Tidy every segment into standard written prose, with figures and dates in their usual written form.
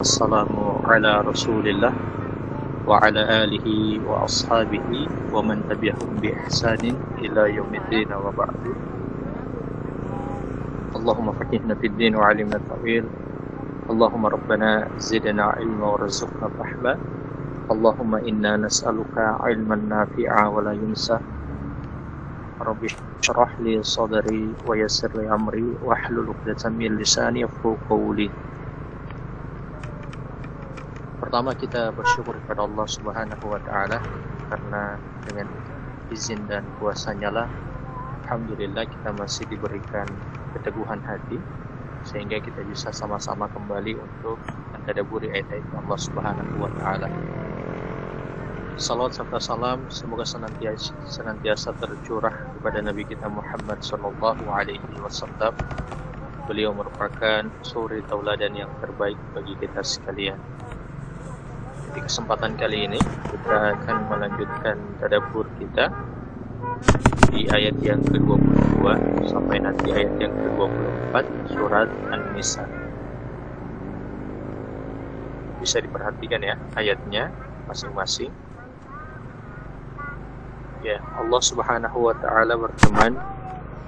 wassalamu ala rasulillah wa ala alihi wa ashabihi wa man tabi'ahum bi ihsanin ila yaumiddin wa ba'du. Allahumma faqihna fid din wa 'allimna ta'wil. Allahumma rabbana zidna ilma warzuqna fahma. Allahumma inna nas'aluka ilman nafi'a wa la yunsa. Rabbi shrah li sadri wa yassir li amri wahlul 'uqdatam min lisani yafqahu qawli. Pertama kita bersyukur kepada Allah Subhanahu wa taala karena dengan izin dan kuasa-Nya lah alhamdulillah kita masih diberikan keteguhan hati sehingga kita bisa sama-sama kembali untuk mentadabburi ayat-ayat Allah Subhanahu wa taala. Salawat serta salam semoga senantiasa tercurah kepada Nabi kita Muhammad sallallahu alaihi wasallam. Beliau merupakan suri tauladan yang terbaik bagi kita sekalian. Di kesempatan kali ini kita akan melanjutkan tadabbur kita di ayat yang ke-22 sampai nanti ayat yang ke-24 surat An-Nisa. Bisa diperhatikan ya ayatnya masing-masing. Ya, Allah Subhanahu wa taala berfirman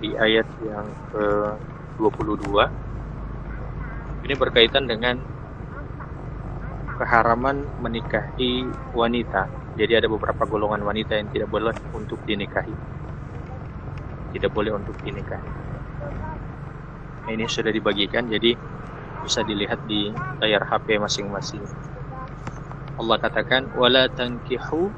di ayat yang ke-22. Ini berkaitan dengan keharaman menikahi wanita. Jadi ada beberapa golongan wanita yang tidak boleh untuk dinikahi. Tidak boleh untuk dinikahi. Nah, ini sudah dibagikan, jadi bisa dilihat di layar HP masing-masing. Allah katakan, wala tankihu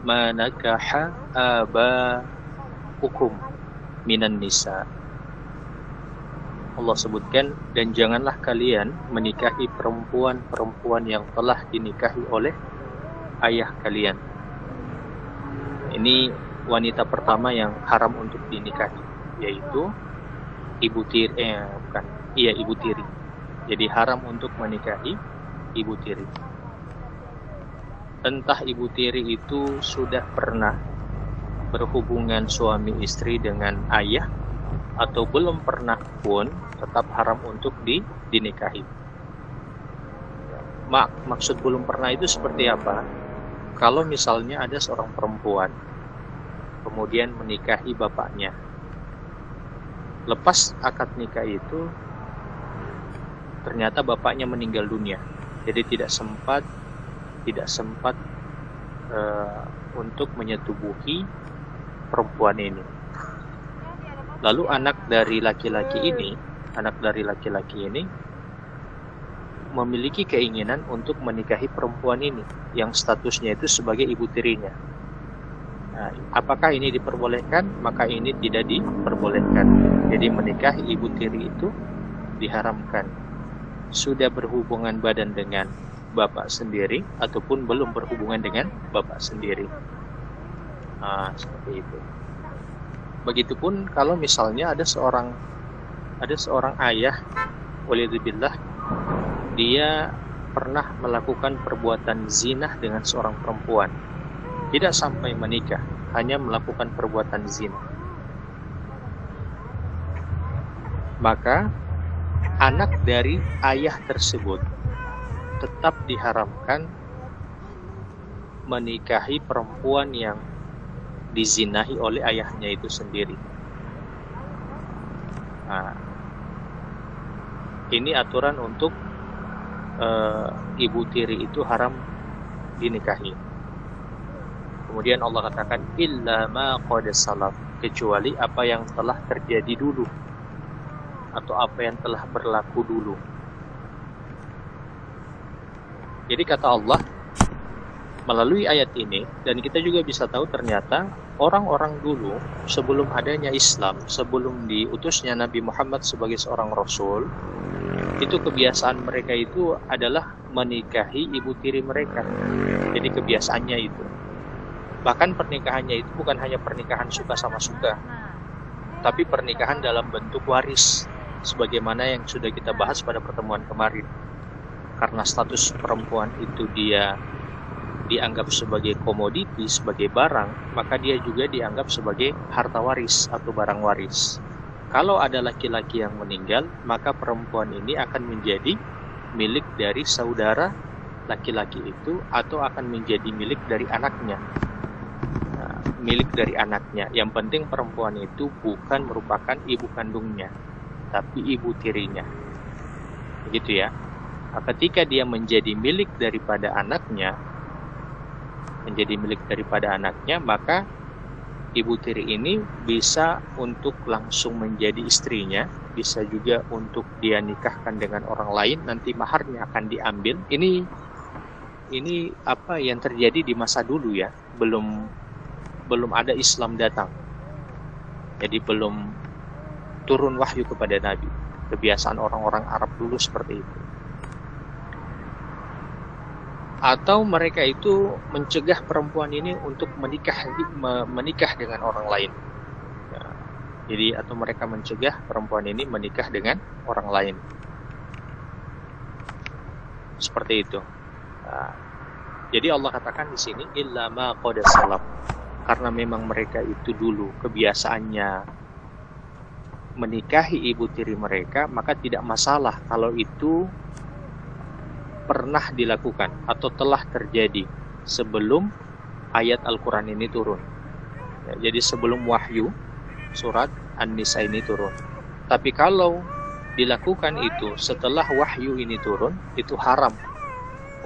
ma nakaha aba'ukum minan nisa. Allah sebutkan, dan janganlah kalian menikahi perempuan-perempuan yang telah dinikahi oleh ayah kalian. Ini wanita pertama yang haram untuk dinikahi, yaitu ibu tiri. Jadi haram untuk menikahi ibu tiri. Entah ibu tiri itu sudah pernah berhubungan suami istri dengan ayah atau belum pernah pun, tetap haram untuk dinikahi. Maksud belum pernah itu seperti apa? Kalau misalnya ada seorang perempuan kemudian menikahi bapaknya, lepas akad nikah itu ternyata bapaknya meninggal dunia, jadi tidak sempat untuk menyetubuhi perempuan ini. Lalu anak dari laki-laki ini memiliki keinginan untuk menikahi perempuan ini yang statusnya itu sebagai ibu tirinya. Nah, apakah ini diperbolehkan? Maka ini tidak diperbolehkan. Jadi menikahi ibu tiri itu diharamkan. Sudah berhubungan badan dengan bapak sendiri ataupun belum berhubungan dengan bapak sendiri. Seperti itu. Begitupun kalau misalnya ada seorang ayah, waliyadzubillah, dia pernah melakukan perbuatan zina dengan seorang perempuan, tidak sampai menikah, hanya melakukan perbuatan zina, maka anak dari ayah tersebut tetap diharamkan menikahi perempuan yang dizinahi oleh ayahnya itu sendiri. Nah, ini aturan untuk ibu tiri itu haram dinikahi. Kemudian Allah katakan, illa ma qad salaf, kecuali apa yang telah terjadi dulu atau apa yang telah berlaku dulu. Jadi kata Allah melalui ayat ini, dan kita juga bisa tahu ternyata orang-orang dulu sebelum adanya Islam, sebelum diutusnya Nabi Muhammad sebagai seorang Rasul, itu kebiasaan mereka itu adalah menikahi ibu tiri mereka. Jadi kebiasaannya itu. Bahkan pernikahannya itu bukan hanya pernikahan suka sama suka, tapi pernikahan dalam bentuk waris, sebagaimana yang sudah kita bahas pada pertemuan kemarin. Karena status perempuan itu dia dianggap sebagai komoditi, sebagai barang, maka dia juga dianggap sebagai harta waris atau barang waris. Kalau ada laki-laki yang meninggal, maka perempuan ini akan menjadi milik dari saudara laki-laki itu atau akan menjadi milik dari anaknya. Nah, milik dari anaknya. Yang penting perempuan itu bukan merupakan ibu kandungnya, tapi ibu tirinya. Begitu ya. Nah, ketika dia menjadi milik daripada anaknya, maka ibu tiri ini bisa untuk langsung menjadi istrinya, bisa juga untuk dia nikahkan dengan orang lain, nanti maharnya akan diambil. Ini apa yang terjadi di masa dulu ya, belum ada Islam datang. Jadi belum turun wahyu kepada Nabi. Kebiasaan orang-orang Arab dulu seperti itu. Atau mereka itu mencegah perempuan ini untuk menikah dengan orang lain. Ya, jadi atau mereka mencegah perempuan ini menikah dengan orang lain. Seperti itu. Nah, jadi Allah katakan di sini illa ma qad salaf. Karena memang mereka itu dulu kebiasaannya menikahi ibu tiri mereka, maka tidak masalah kalau itu pernah dilakukan atau telah terjadi sebelum ayat Al-Quran ini turun. Ya, jadi sebelum wahyu surat An-Nisa ini turun. Tapi kalau dilakukan itu setelah wahyu ini turun, itu haram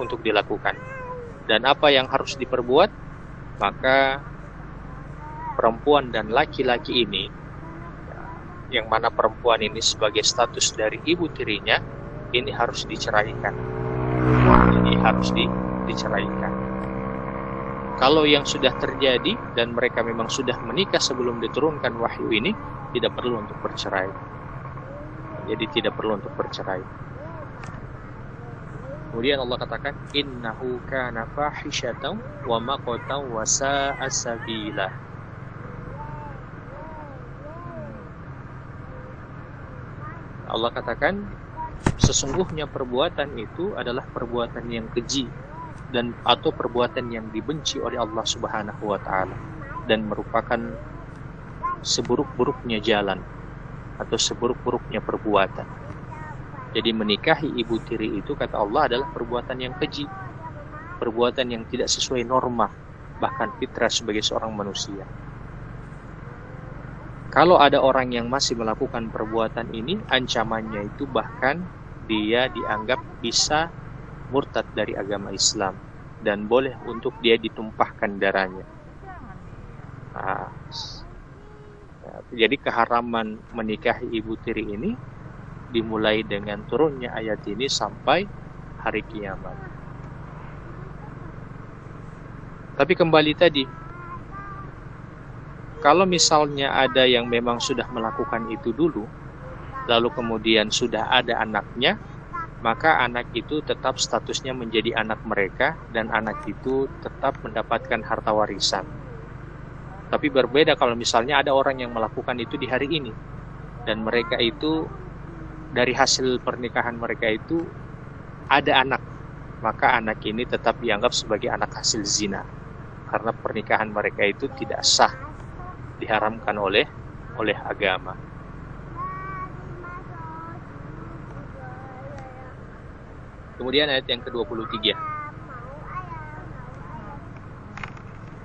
untuk dilakukan. Dan apa yang harus diperbuat? Maka perempuan dan laki-laki ini, yang mana perempuan ini sebagai status dari ibu tirinya, ini harus diceraikan. Diceraikan. Kalau yang sudah terjadi dan mereka memang sudah menikah sebelum diturunkan wahyu ini, tidak perlu untuk bercerai. Jadi tidak perlu untuk bercerai. Kemudian Allah katakan innahu kana fahisyatan wa maqtan wa sa'a sabila. Allah katakan sesungguhnya perbuatan itu adalah perbuatan yang keji dan atau perbuatan yang dibenci oleh Allah Subhanahu wa taala dan merupakan seburuk-buruknya jalan atau seburuk-buruknya perbuatan. Jadi menikahi ibu tiri itu kata Allah adalah perbuatan yang keji, perbuatan yang tidak sesuai norma bahkan fitrah sebagai seorang manusia. Kalau ada orang yang masih melakukan perbuatan ini, ancamannya itu bahkan dia dianggap bisa murtad dari agama Islam dan boleh untuk dia ditumpahkan darahnya. Nah, jadi keharaman menikahi ibu tiri ini dimulai dengan turunnya ayat ini sampai hari kiamat. Tapi kembali tadi, kalau misalnya ada yang memang sudah melakukan itu dulu, lalu kemudian sudah ada anaknya, maka anak itu tetap statusnya menjadi anak mereka dan anak itu tetap mendapatkan harta warisan. Tapi berbeda kalau misalnya ada orang yang melakukan itu di hari ini dan mereka itu dari hasil pernikahan mereka itu ada anak, maka anak ini tetap dianggap sebagai anak hasil zina karena pernikahan mereka itu tidak sah, diharamkan oleh agama. Kemudian ayat yang ke-23.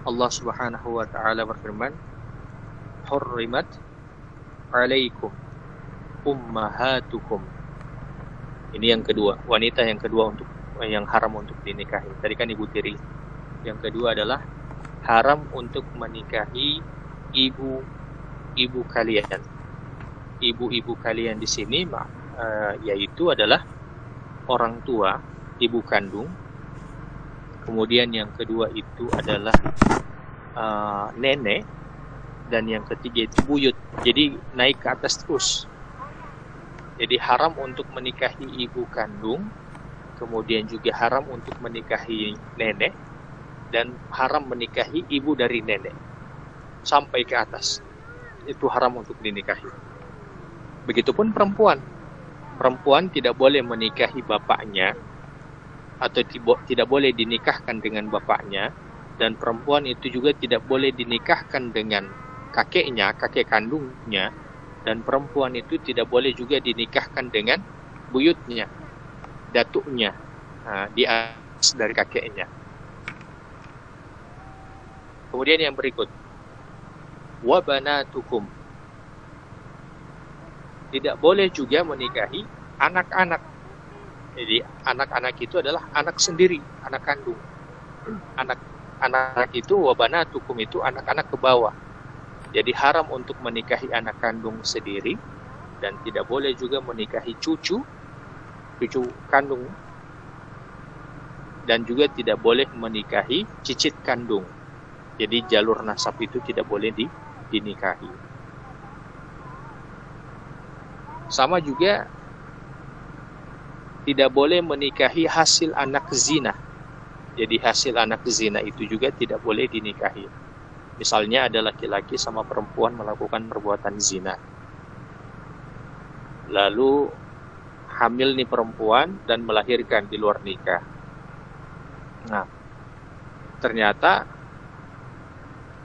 Allah Subhanahu wa taala berfirman, "Hurrimat 'alaikum ummahatukum." Ini yang kedua, wanita yang kedua untuk yang haram untuk dinikahi. Tadi kan ibu tiri. Yang kedua adalah haram untuk menikahi ibu kalian. Ibu kalian di sini yaitu adalah orang tua, ibu kandung. Kemudian yang kedua itu adalah nenek, dan yang ketiga itu buyut. Jadi naik ke atas terus. Jadi haram untuk menikahi ibu kandung, kemudian juga haram untuk menikahi nenek, dan haram menikahi ibu dari nenek sampai ke atas. Itu haram untuk dinikahi. Begitupun perempuan. Perempuan tidak boleh menikahi bapaknya atau tidak boleh dinikahkan dengan bapaknya, dan perempuan itu juga tidak boleh dinikahkan dengan kakeknya, kakek kandungnya, Dan perempuan itu tidak boleh juga dinikahkan dengan buyutnya, datuknya, di atas dari kakeknya. Kemudian yang berikut, wa banatukum, tidak boleh juga menikahi anak-anak. Jadi anak-anak itu adalah anak sendiri, anak kandung. Anak itu wa banatukum itu anak-anak ke bawah. Jadi haram untuk menikahi anak kandung sendiri, dan tidak boleh juga menikahi cucu kandung, dan juga tidak boleh menikahi cicit kandung. Jadi jalur nasab itu tidak boleh dinikahi. Sama juga tidak boleh menikahi hasil anak zina. Jadi hasil anak zina itu juga tidak boleh dinikahi. Misalnya ada laki-laki sama perempuan melakukan perbuatan zina. Lalu hamil nih perempuan dan melahirkan di luar nikah. Nah, ternyata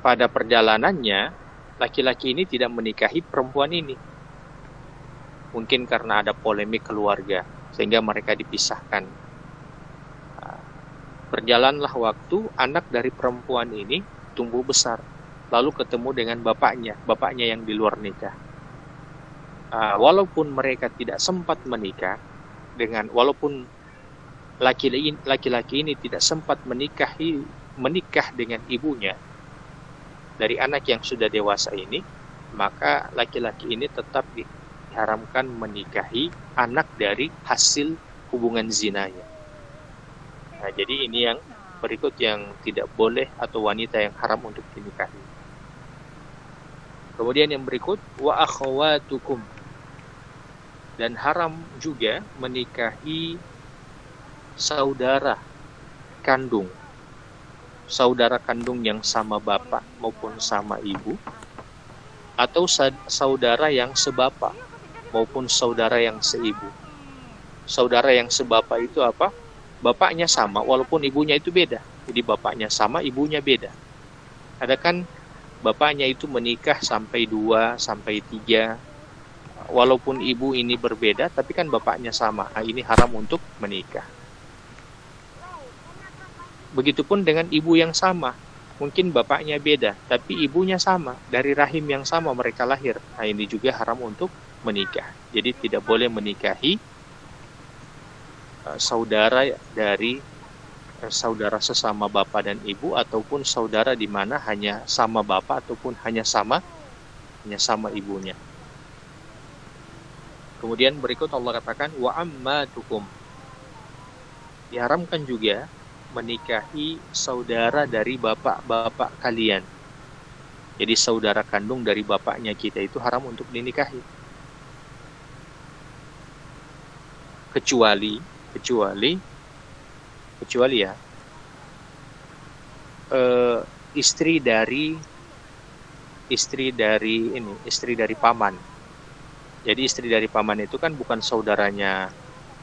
pada perjalanannya laki-laki ini tidak menikahi perempuan ini. Mungkin karena ada polemik keluarga sehingga mereka dipisahkan. Berjalanlah waktu, anak dari perempuan ini tumbuh besar, lalu ketemu dengan bapaknya yang di luar nikah. Walaupun mereka tidak sempat menikah, walaupun laki-laki ini tidak sempat menikah dengan ibunya dari anak yang sudah dewasa ini, maka laki-laki ini tetap diharamkan menikahi anak dari hasil hubungan zinanya. Nah, jadi ini yang berikut yang tidak boleh atau wanita yang haram untuk dinikahi. Kemudian yang berikut, wa akhawatukum, dan haram juga menikahi saudara kandung. Saudara kandung yang sama bapak maupun sama ibu, atau saudara yang sebapak maupun saudara yang seibu. Saudara yang sebapak itu apa? Bapaknya sama walaupun ibunya itu beda. Jadi bapaknya sama, ibunya beda. Ada kan bapaknya itu menikah sampai 2, sampai 3, walaupun ibu ini berbeda, tapi kan bapaknya sama. Nah, ini haram untuk menikah. Begitupun dengan ibu yang sama. Mungkin bapaknya beda, tapi ibunya sama. Dari rahim yang sama mereka lahir. Nah, ini juga haram untuk menikah. Jadi tidak boleh menikahi saudara dari saudara sesama bapak dan ibu, ataupun saudara di mana hanya sama bapak ataupun hanya sama ibunya. Kemudian berikut Allah katakan wa ammatukum, diharamkan juga menikahi saudara dari bapak-bapak kalian. Jadi saudara kandung dari bapaknya kita itu haram untuk dinikahi, kecuali ya istri dari paman. Jadi istri dari paman itu kan bukan saudaranya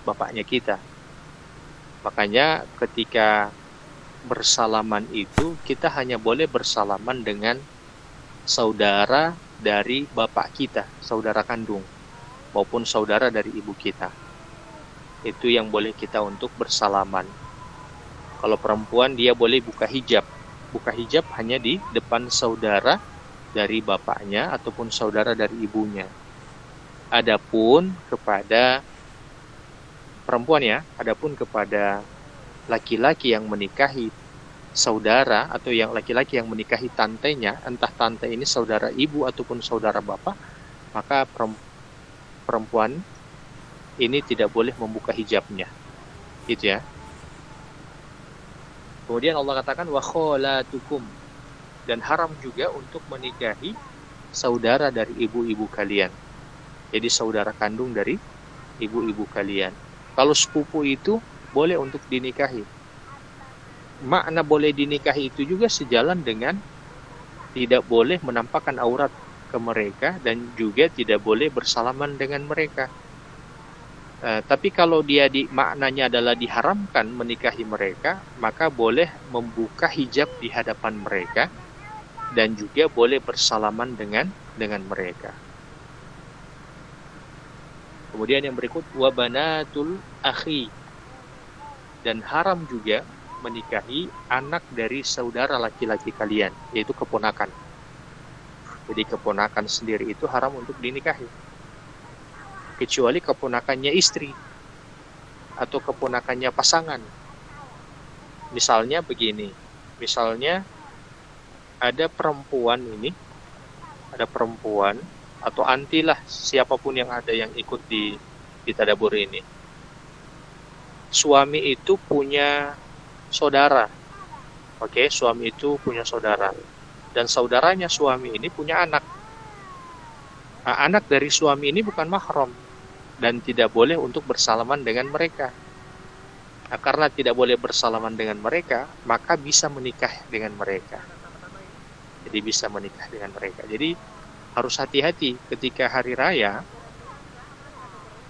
bapaknya kita. Makanya ketika bersalaman itu kita hanya boleh bersalaman dengan saudara dari bapak kita, saudara kandung, maupun saudara dari ibu kita. Itu yang boleh kita untuk bersalaman. Kalau perempuan dia boleh buka hijab. Buka hijab hanya di depan saudara dari bapaknya ataupun saudara dari ibunya. Adapun kepada perempuan ya, adapun kepada laki-laki yang menikahi saudara atau yang laki-laki yang menikahi tantenya, entah tante ini saudara ibu ataupun saudara bapak, maka perempuan ini tidak boleh membuka hijabnya. Gitu ya. Kemudian Allah katakan wa kholatukum, dan haram juga untuk menikahi saudara dari ibu-ibu kalian. Jadi saudara kandung dari ibu-ibu kalian. Kalau sepupu itu boleh untuk dinikahi. Makna boleh dinikahi itu juga sejalan dengan tidak boleh menampakkan aurat ke mereka dan juga tidak boleh bersalaman dengan mereka. Tapi kalau dia maknanya adalah diharamkan menikahi mereka, maka boleh membuka hijab di hadapan mereka dan juga boleh bersalaman dengan mereka. Kemudian yang berikut wa banatul akhi, dan haram juga menikahi anak dari saudara laki-laki kalian, yaitu keponakan. Jadi keponakan sendiri itu haram untuk dinikahi, kecuali keponakannya istri atau keponakannya pasangan. Misalnya begini, misalnya ada perempuan atau antilah siapapun yang ada yang ikut di tadabur ini. Suami itu punya saudara. Oke, suami itu punya saudara. Dan saudaranya suami ini punya anak. Nah, anak dari suami ini bukan mahram dan tidak boleh untuk bersalaman dengan mereka. Nah, karena tidak boleh bersalaman dengan mereka, maka bisa menikah dengan mereka. Jadi bisa menikah dengan mereka. Jadi harus hati-hati ketika hari raya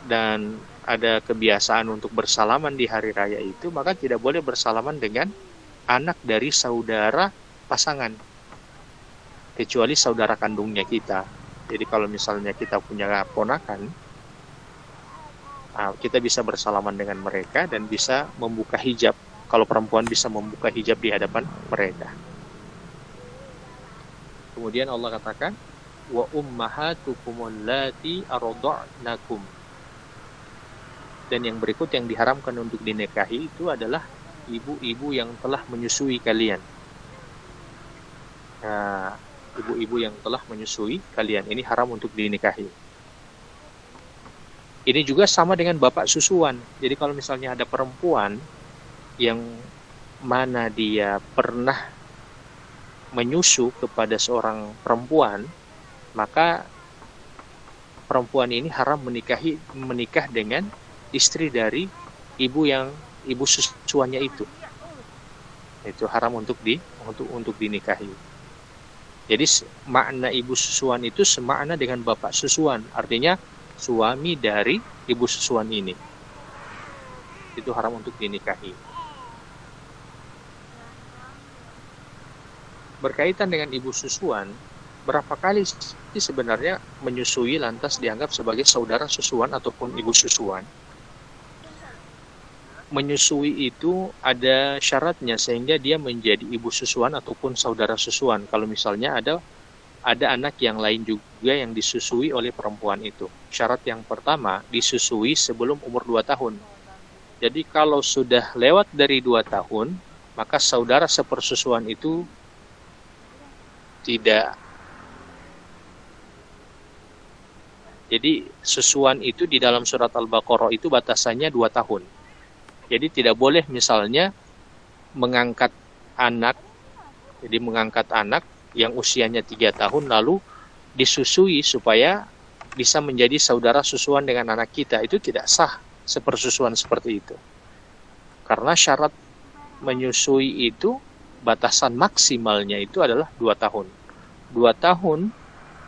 dan ada kebiasaan untuk bersalaman di hari raya itu, maka tidak boleh bersalaman dengan anak dari saudara pasangan, kecuali saudara kandungnya kita. Jadi kalau misalnya kita punya ponakan, kita bisa bersalaman dengan mereka dan bisa membuka hijab. Kalau perempuan bisa membuka hijab di hadapan mereka. Kemudian Allah katakan, wa ummahatukum allati arda'nakum. Dan yang berikut yang diharamkan untuk dinikahi itu adalah ibu-ibu yang telah menyusui kalian. Nah, ibu-ibu yang telah menyusui kalian ini haram untuk dinikahi. Ini juga sama dengan bapak susuan. Jadi kalau misalnya ada perempuan yang mana dia pernah menyusu kepada seorang perempuan, maka perempuan ini haram menikah dengan istri dari ibu susuannya itu. Itu haram untuk dinikahi. Jadi makna ibu susuan itu semakna dengan bapak susuan, artinya suami dari ibu susuan ini. Itu haram untuk dinikahi. Berkaitan dengan ibu susuan, berapa kali sih sebenarnya menyusui lantas dianggap sebagai saudara susuan ataupun ibu susuan? Menyusui itu ada syaratnya sehingga dia menjadi ibu susuan ataupun saudara susuan. Kalau misalnya ada anak yang lain juga yang disusui oleh perempuan itu. Syarat yang pertama, disusui sebelum umur 2 tahun. Jadi kalau sudah lewat dari 2 tahun, maka saudara sepersusuan itu tidak. Jadi susuan itu di dalam surat Al-Baqarah itu batasannya 2 tahun. Jadi tidak boleh misalnya mengangkat anak yang usianya 3 tahun lalu disusui supaya bisa menjadi saudara susuan dengan anak kita. Itu tidak sah sepersusuan seperti itu. Karena syarat menyusui itu batasan maksimalnya itu adalah 2 tahun. 2 tahun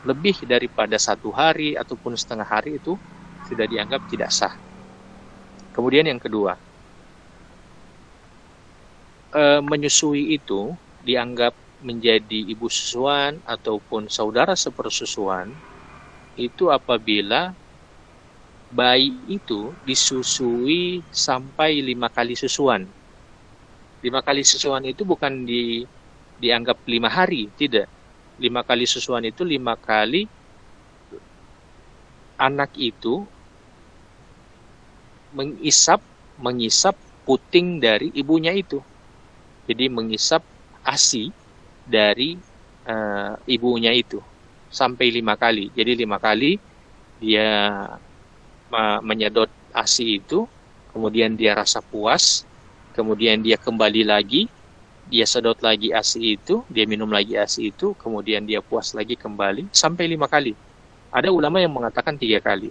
lebih daripada 1 hari ataupun setengah hari itu sudah dianggap tidak sah. Kemudian yang kedua, menyusui itu dianggap menjadi ibu susuan ataupun saudara sepersusuan itu apabila bayi itu disusui sampai 5 kali susuan. 5 kali susuan itu bukan dianggap 5 hari, tidak. 5 kali susuan itu 5 kali anak itu mengisap puting dari ibunya itu. Jadi mengisap ASI dari ibunya itu sampai 5 kali. Jadi 5 kali dia menyedot ASI itu, kemudian dia rasa puas, kemudian dia kembali lagi, dia sedot lagi ASI itu, dia minum lagi ASI itu, kemudian dia puas lagi kembali sampai 5 kali. Ada ulama yang mengatakan 3 kali.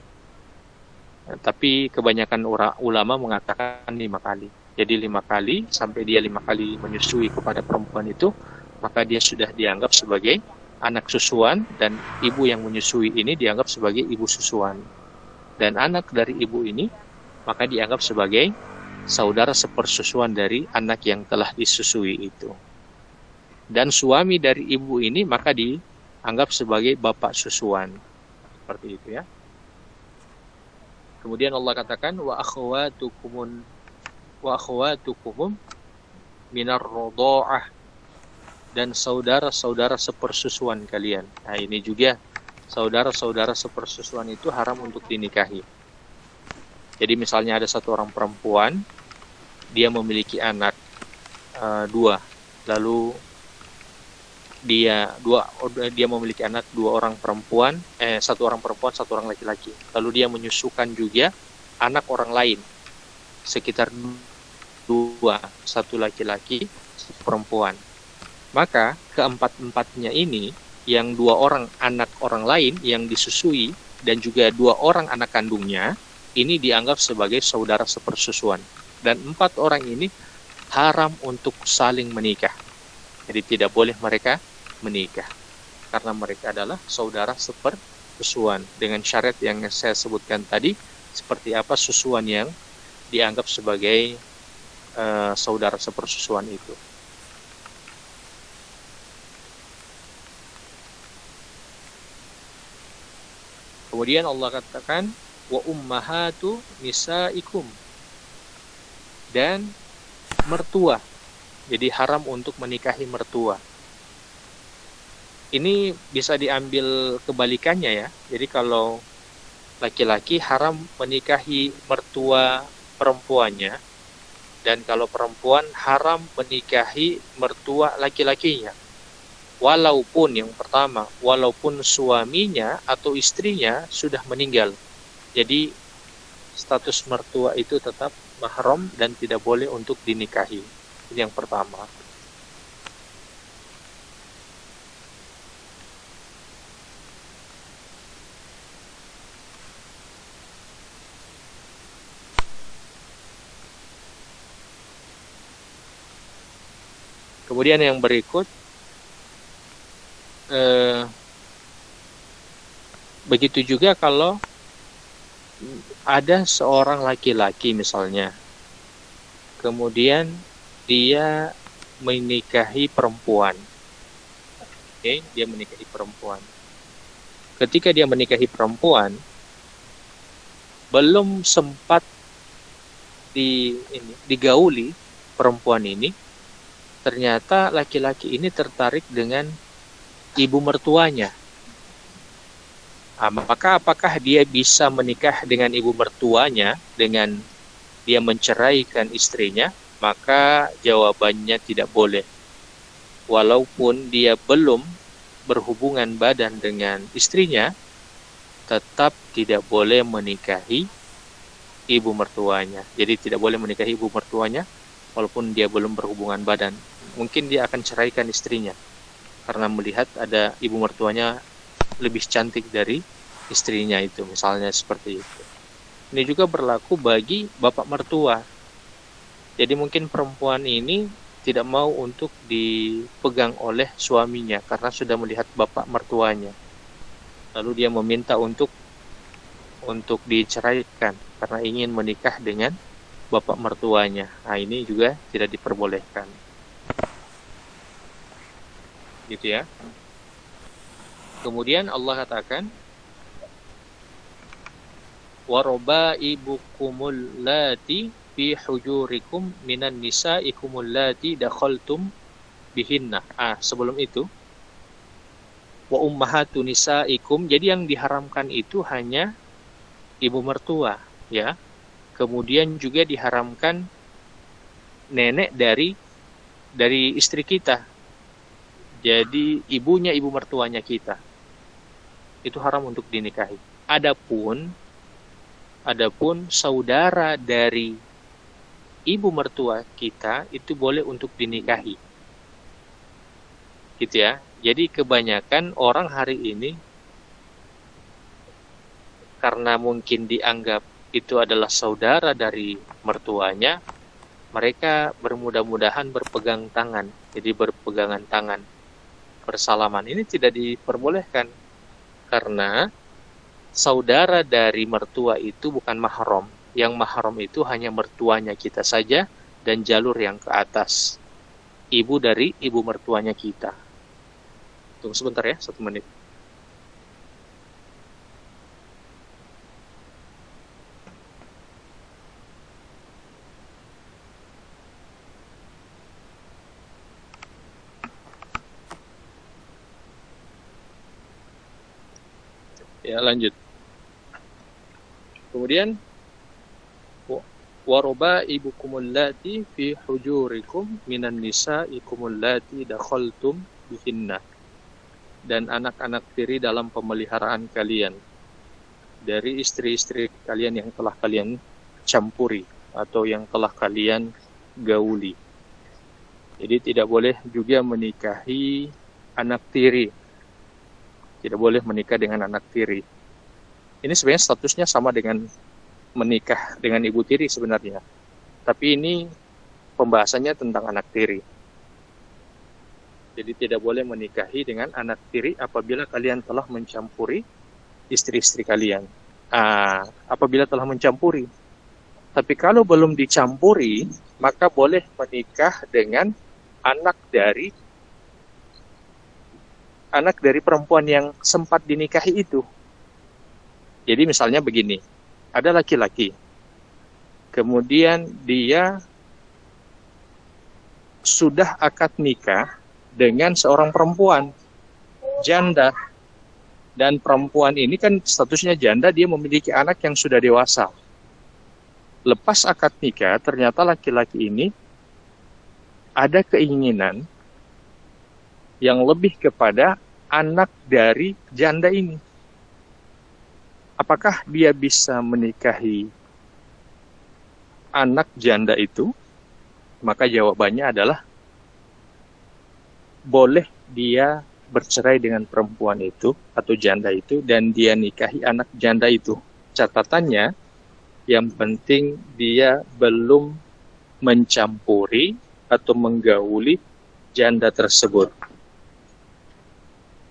Tapi kebanyakan ulama mengatakan 5 kali. Jadi 5 kali sampai dia 5 kali menyusui kepada perempuan itu, maka dia sudah dianggap sebagai anak susuan dan ibu yang menyusui ini dianggap sebagai ibu susuan. Dan anak dari ibu ini maka dianggap sebagai saudara sepersusuan dari anak yang telah disusui itu. Dan suami dari ibu ini maka dianggap sebagai bapak susuan. Seperti itu ya. Kemudian Allah katakan wa akhwatukum minar radha'ah, dan saudara-saudara sepersusuan kalian. Nah, ini juga saudara-saudara sepersusuan itu haram untuk dinikahi. Jadi misalnya ada satu orang perempuan, dia memiliki anak dua, lalu dia memiliki anak dua orang perempuan, satu orang perempuan, satu orang laki-laki. Lalu dia menyusukan juga anak orang lain, sekitar dua, satu laki-laki, satu perempuan. Maka keempat-empatnya ini, yang dua orang anak orang lain yang disusui dan juga dua orang anak kandungnya, ini dianggap sebagai saudara sepersusuan. Dan 4 orang ini haram untuk saling menikah. Jadi tidak boleh mereka menikah, karena mereka adalah saudara sepersusuan. Dengan syarat yang saya sebutkan tadi, seperti apa susuan yang dianggap sebagai saudara sepersusuan itu. Kemudian Allah katakan wa ummahatu nisaikum, dan mertua. Jadi haram untuk menikahi mertua. Ini bisa diambil kebalikannya ya. Jadi kalau laki-laki haram menikahi mertua perempuannya, dan kalau perempuan haram menikahi mertua laki-lakinya. Walaupun yang pertama, walaupun suaminya atau istrinya sudah meninggal. Jadi status mertua itu tetap mahram dan tidak boleh untuk dinikahi. Ini yang pertama. Kemudian yang berikut, begitu juga kalau ada seorang laki-laki misalnya, kemudian dia menikahi perempuan. Dia menikahi perempuan. Ketika dia menikahi perempuan, belum sempat digauli perempuan ini, ternyata laki-laki ini tertarik dengan ibu mertuanya. Maka apakah dia bisa menikah dengan ibu mertuanya dengan dia menceraikan istrinya? Maka jawabannya tidak boleh. Walaupun dia belum berhubungan badan dengan istrinya, tetap tidak boleh menikahi ibu mertuanya. Jadi tidak boleh menikahi ibu mertuanya walaupun dia belum berhubungan badan. Mungkin dia akan ceraikan istrinya karena melihat ada ibu mertuanya lebih cantik dari istrinya itu, misalnya seperti itu. Ini juga berlaku bagi bapak mertua. Jadi mungkin perempuan ini tidak mau untuk dipegang oleh suaminya karena sudah melihat bapak mertuanya. Lalu dia meminta untuk diceraikan karena ingin menikah dengan bapak mertuanya. Ini juga tidak diperbolehkan. Gitu ya. Kemudian Allah katakan warabaibukumul lati fi hujurikum minan nisaikumul lati dakhaltum bihinna. Sebelum itu wa ummahatu nisaikum, jadi yang diharamkan itu hanya ibu mertua ya. Kemudian juga diharamkan nenek dari istri kita. Jadi ibunya ibu mertuanya kita. Itu haram untuk dinikahi. Adapun saudara dari ibu mertua kita itu boleh untuk dinikahi. Gitu ya. Jadi kebanyakan orang hari ini karena mungkin dianggap itu adalah saudara dari mertuanya, mereka bermudah-mudahan berpegang tangan. Jadi berpegangan tangan, bersalaman. Ini tidak diperbolehkan karena saudara dari mertua itu bukan mahram. Yang mahram itu hanya mertuanya kita saja dan jalur yang ke atas. Ibu dari ibu mertuanya kita. Tunggu sebentar ya, 1 menit. Ya, lanjut. Kemudian warabaibukum allati fi hujurikum minan nisaikum allati dakhaltum bihinna, dan anak-anak tiri dalam pemeliharaan kalian dari istri-istri kalian yang telah kalian campuri atau yang telah kalian gauli. Jadi tidak boleh juga menikahi anak tiri. Tidak boleh menikah dengan anak tiri. Ini sebenarnya statusnya sama dengan menikah dengan ibu tiri sebenarnya. Tapi ini pembahasannya tentang anak tiri. Jadi tidak boleh menikahi dengan anak tiri apabila kalian telah mencampuri istri-istri kalian. Apabila telah mencampuri. Tapi kalau belum dicampuri, maka boleh menikah dengan anak dari perempuan yang sempat dinikahi itu. Jadi misalnya begini, ada laki-laki, kemudian dia sudah akad nikah dengan seorang perempuan, janda, dan perempuan ini kan statusnya janda, dia memiliki anak yang sudah dewasa. Lepas akad nikah, ternyata laki-laki ini ada keinginan yang lebih kepada anak dari janda ini. Apakah dia bisa menikahi anak janda itu? Maka jawabannya adalah boleh dia bercerai dengan perempuan itu atau janda itu dan dia nikahi anak janda itu. Catatannya, yang penting dia belum mencampuri atau menggauli janda tersebut.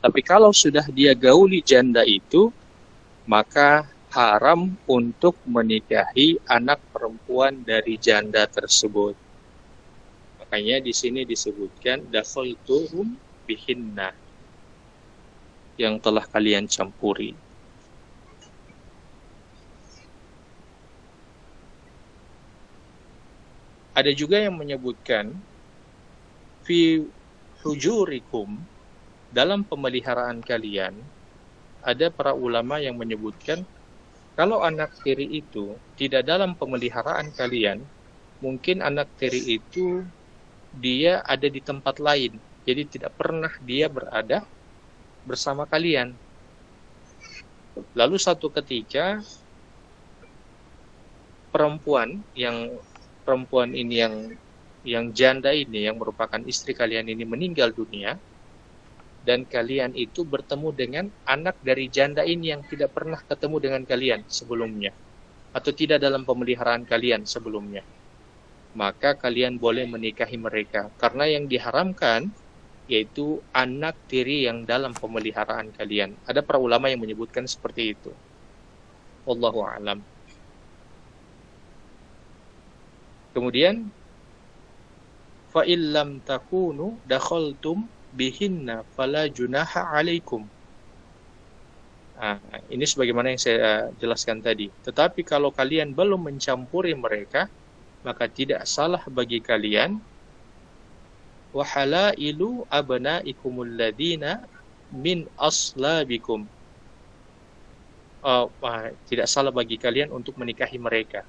Tapi kalau sudah dia gauli janda itu, maka haram untuk menikahi anak perempuan dari janda tersebut. Makanya di sini disebutkan dakhaltum bihinna, yang telah kalian campuri. Ada juga yang menyebutkan fi hujurikum, dalam pemeliharaan kalian. Ada para ulama yang menyebutkan kalau anak tiri itu tidak dalam pemeliharaan kalian, mungkin anak tiri itu dia ada di tempat lain, jadi tidak pernah dia berada bersama kalian. Lalu satu ketika perempuan ini yang janda ini, yang merupakan istri kalian ini, meninggal dunia, dan kalian itu bertemu dengan anak dari janda ini yang tidak pernah ketemu dengan kalian sebelumnya, atau tidak dalam pemeliharaan kalian sebelumnya, maka kalian boleh menikahi mereka. Karena yang diharamkan yaitu anak tiri yang dalam pemeliharaan kalian. Ada para ulama yang menyebutkan seperti itu. Wallahu a'lam. Kemudian fa illam takunu dakhaltum bihinna fala junaha alaikum. Ini sebagaimana yang saya jelaskan tadi. Tetapi kalau kalian belum mencampuri mereka, maka tidak salah bagi kalian. Wa halailu abnaikumul ladina min aslabikum. Tidak salah bagi kalian untuk menikahi mereka.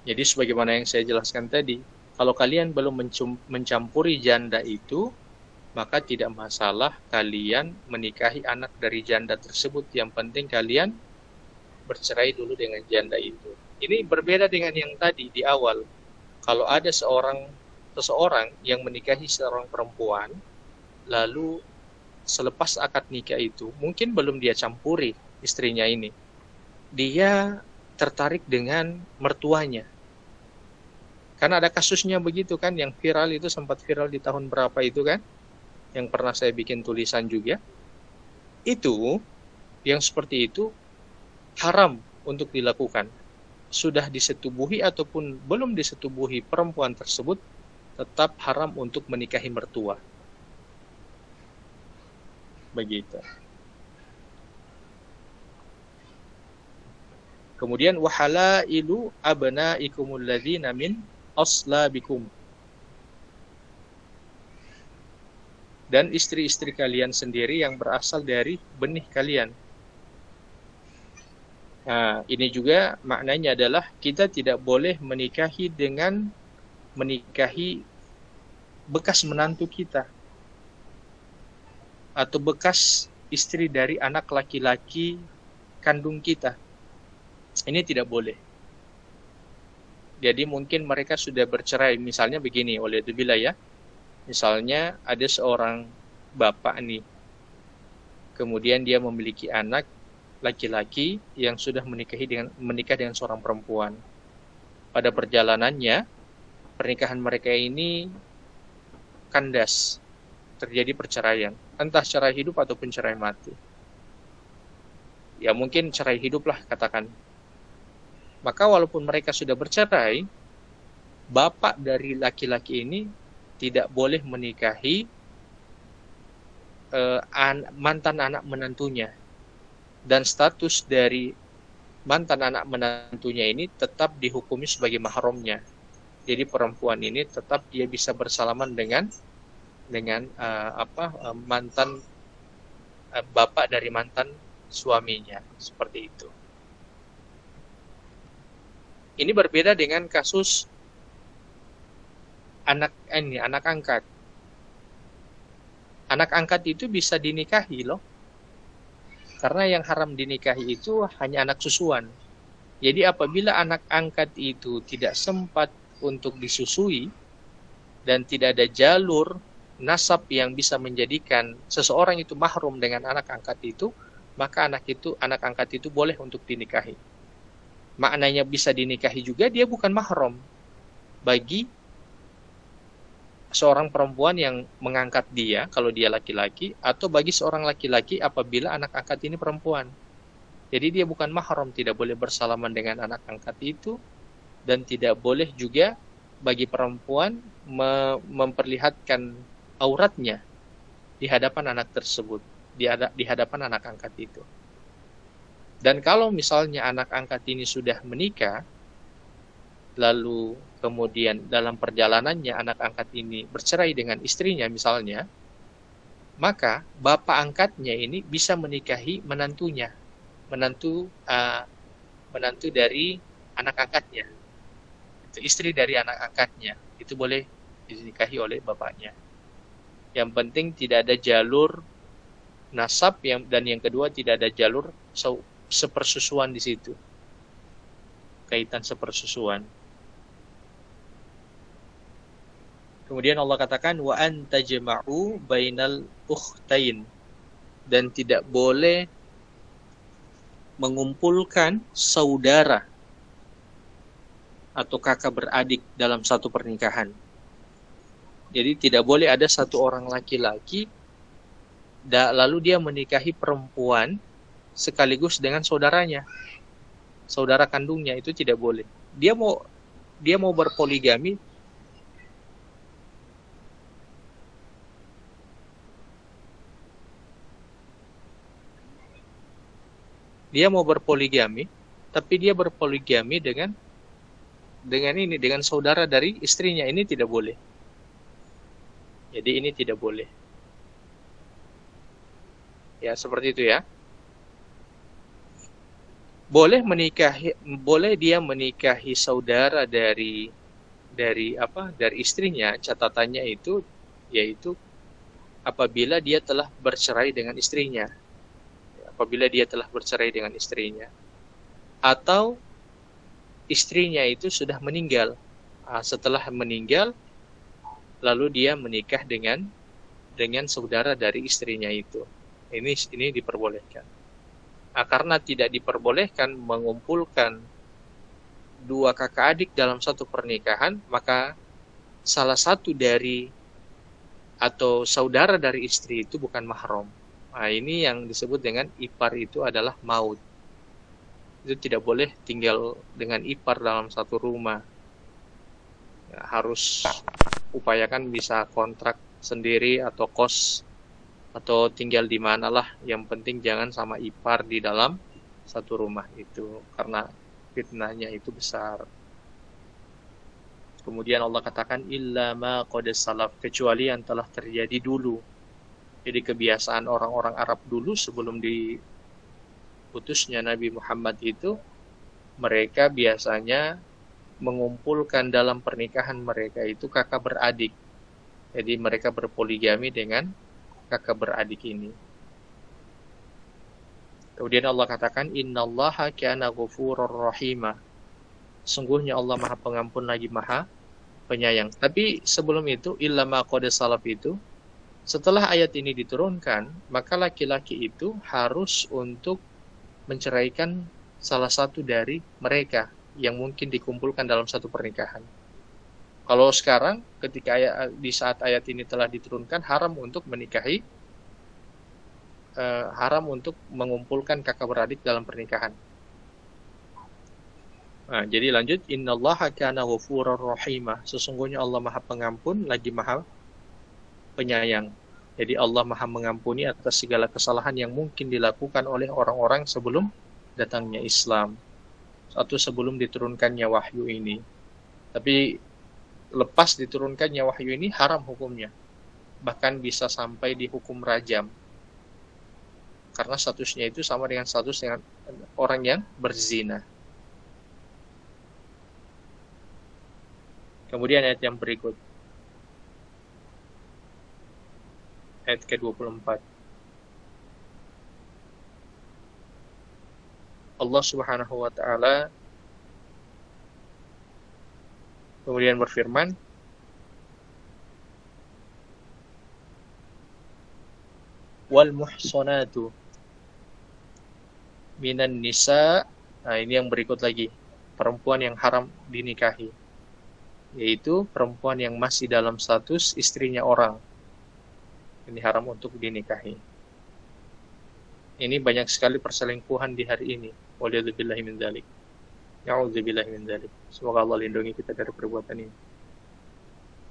Jadi sebagaimana yang saya jelaskan tadi, kalau kalian belum mencampuri janda itu, maka tidak masalah kalian menikahi anak dari janda tersebut. Yang penting kalian bercerai dulu dengan janda itu. Ini berbeda dengan yang tadi di awal. Kalau ada seseorang yang menikahi seorang perempuan, lalu selepas akad nikah itu, mungkin belum dia campuri istrinya ini, dia tertarik dengan mertuanya. Karena ada kasusnya begitu kan, yang viral itu, sempat viral di tahun berapa itu kan, yang pernah saya bikin tulisan juga. Itu, yang seperti itu, haram untuk dilakukan. Sudah disetubuhi ataupun belum disetubuhi perempuan tersebut, tetap haram untuk menikahi mertua. Begitu. Kemudian wahalailu abnaikumul ladzina min aslabikum. dan istri-istri kalian sendiri yang berasal dari benih kalian. Nah, ini juga maknanya adalah kita tidak boleh menikahi bekas menantu kita atau bekas istri dari anak laki-laki kandung kita. Ini tidak boleh. Jadi mungkin mereka sudah bercerai, misalnya begini, oleh itu bila ya, misalnya ada seorang bapak nih, kemudian dia memiliki anak laki-laki yang sudah menikah dengan seorang perempuan. Pada perjalanannya, pernikahan mereka ini kandas, terjadi perceraian, entah cerai hidup ataupun cerai mati. Ya mungkin cerai hidup lah katakan. Maka walaupun mereka sudah bercerai, bapak dari laki-laki ini tidak boleh menikahi mantan anak menantunya. Dan status dari mantan anak menantunya ini tetap dihukumi sebagai mahramnya. Jadi perempuan ini tetap dia bisa bersalaman dengan mantan bapak dari mantan suaminya, seperti itu. Ini berbeda dengan kasus anak angkat. Anak angkat itu bisa dinikahi loh. Karena yang haram dinikahi itu hanya anak susuan. Jadi apabila anak angkat itu tidak sempat untuk disusui dan tidak ada jalur nasab yang bisa menjadikan seseorang itu mahrum dengan anak angkat itu, maka anak angkat itu boleh untuk dinikahi. Maknanya bisa dinikahi juga, dia bukan mahram bagi seorang perempuan yang mengangkat dia kalau dia laki-laki, atau bagi seorang laki-laki apabila anak angkat ini perempuan. Jadi dia bukan mahram, tidak boleh bersalaman dengan anak angkat itu, dan tidak boleh juga bagi perempuan memperlihatkan auratnya di hadapan anak tersebut, di hadapan anak angkat itu. Dan kalau misalnya anak angkat ini sudah menikah, lalu kemudian dalam perjalanannya anak angkat ini bercerai dengan istrinya misalnya, maka bapak angkatnya ini bisa menikahi menantu dari anak angkatnya. Itu istri dari anak angkatnya, itu boleh dinikahi oleh bapaknya. Yang penting tidak ada jalur nasab, dan yang kedua tidak ada jalur sepersusuan di situ, kaitan sepersusuan. Kemudian Allah katakan wa an tajma'u bainal ukhtain, dan tidak boleh mengumpulkan saudara atau kakak beradik dalam satu pernikahan. Jadi tidak boleh ada satu orang laki-laki lalu dia menikahi perempuan sekaligus dengan saudaranya, saudara kandungnya, itu tidak boleh. Dia mau berpoligami, tapi dia berpoligami dengan saudara dari istrinya, ini tidak boleh. Jadi ini tidak boleh. Ya, seperti itu ya. Boleh dia menikahi saudara dari istrinya. Catatannya itu yaitu apabila dia telah bercerai dengan istrinya. Atau istrinya itu sudah meninggal. Setelah meninggal, lalu dia menikah dengan saudara dari istrinya itu. Ini diperbolehkan. Karena tidak diperbolehkan mengumpulkan dua kakak adik dalam satu pernikahan, maka salah satu dari atau saudara dari istri itu bukan mahram. Ini yang disebut dengan ipar, itu adalah maut. Itu tidak boleh tinggal dengan ipar dalam satu rumah. Harus upayakan bisa kontrak sendiri atau kos, atau tinggal di manalah, yang penting jangan sama ipar di dalam satu rumah itu, karena fitnahnya itu besar. Kemudian Allah katakan illa ma qad salaf, kecuali yang telah terjadi dulu. Jadi kebiasaan orang-orang Arab dulu sebelum diutusnya Nabi Muhammad itu, mereka biasanya mengumpulkan dalam pernikahan mereka itu kakak beradik. Jadi mereka berpoligami dengan kakak beradik ini. Kemudian Allah katakan, Innallaha kana ghafurur rahima. Sungguhnya Allah Maha Pengampun lagi Maha Penyayang. Tapi sebelum itu, illa ma qad salaf itu, setelah ayat ini diturunkan, maka laki-laki itu harus untuk menceraikan salah satu dari mereka yang mungkin dikumpulkan dalam satu pernikahan. Kalau sekarang, ketika di saat ayat ini telah diturunkan, haram untuk menikahi, haram untuk mengumpulkan kakak beradik dalam pernikahan. Nah, jadi lanjut, Innallaha kana ghafurur rahima. Sesungguhnya Allah Maha Pengampun lagi Maha Penyayang. Jadi Allah Maha mengampuni atas segala kesalahan yang mungkin dilakukan oleh orang-orang sebelum datangnya Islam atau sebelum diturunkannya wahyu ini. Tapi lepas diturunkannya wahyu ini haram hukumnya. Bahkan bisa sampai dihukum rajam. Karena statusnya itu sama dengan status dengan orang yang berzina. Kemudian ayat yang berikut. Ayat ke-24. Allah Subhanahu wa taala kemudian berfirman, wal muhsanatu minan nisa. Nah, ini yang berikut lagi, perempuan yang haram dinikahi, yaitu perempuan yang masih dalam status istrinya orang. Ini haram untuk dinikahi. Ini banyak sekali perselingkuhan di hari ini. Waliyadzubillahi min dzalik. Ya'udzubillahi min dzalik. Semoga Allah lindungi kita dari perbuatan ini.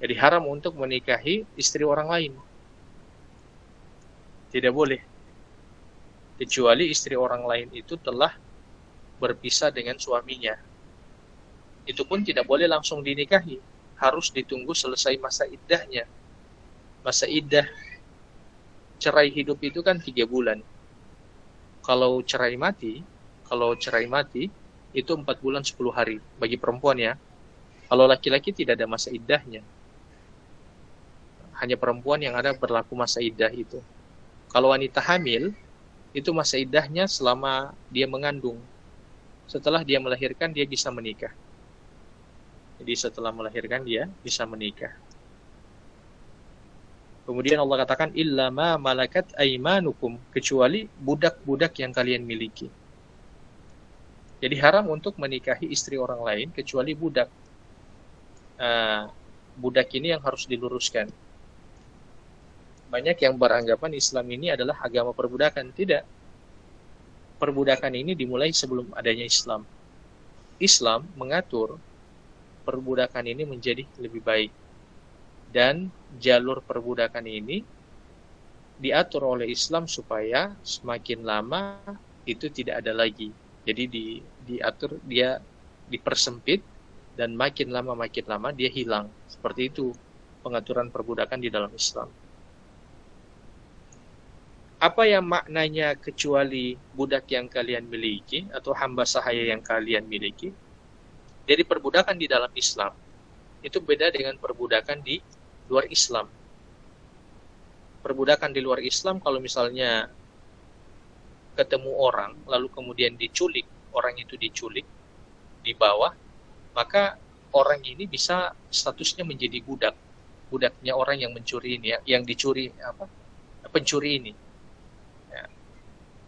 Jadi haram untuk menikahi istri orang lain. Tidak boleh. Kecuali istri orang lain itu telah berpisah dengan suaminya. Itu pun tidak boleh langsung dinikahi. Harus ditunggu selesai masa iddahnya. Masa iddah cerai hidup itu kan 3 bulan. Kalau cerai mati itu 4 bulan 10 hari bagi perempuan ya. Kalau laki-laki tidak ada masa iddahnya. Hanya perempuan yang ada berlaku masa iddah itu. Kalau wanita hamil, itu masa iddahnya selama dia mengandung. Setelah dia melahirkan, dia bisa menikah. Jadi setelah melahirkan, dia bisa menikah. Kemudian Allah katakan, illa ma malakat aimanukum, kecuali budak-budak yang kalian miliki. Jadi haram untuk menikahi istri orang lain, kecuali budak. Budak ini yang harus diluruskan. Banyak yang beranggapan Islam ini adalah agama perbudakan. Tidak. Perbudakan ini dimulai sebelum adanya Islam. Islam mengatur perbudakan ini menjadi lebih baik. Dan jalur perbudakan ini diatur oleh Islam supaya semakin lama itu tidak ada lagi. Jadi diatur, dia dipersempit, dan makin lama dia hilang. Seperti itu pengaturan perbudakan di dalam Islam. Apa yang maknanya kecuali budak yang kalian miliki atau hamba sahaya yang kalian miliki? Jadi perbudakan di dalam Islam itu beda dengan perbudakan di luar Islam. Perbudakan di luar Islam, kalau misalnya ketemu orang lalu kemudian diculik, orang itu diculik, dibawa, maka orang ini bisa statusnya menjadi budak. Budaknya orang yang mencuri ini ya, yang dicuri pencuri ini. Ya.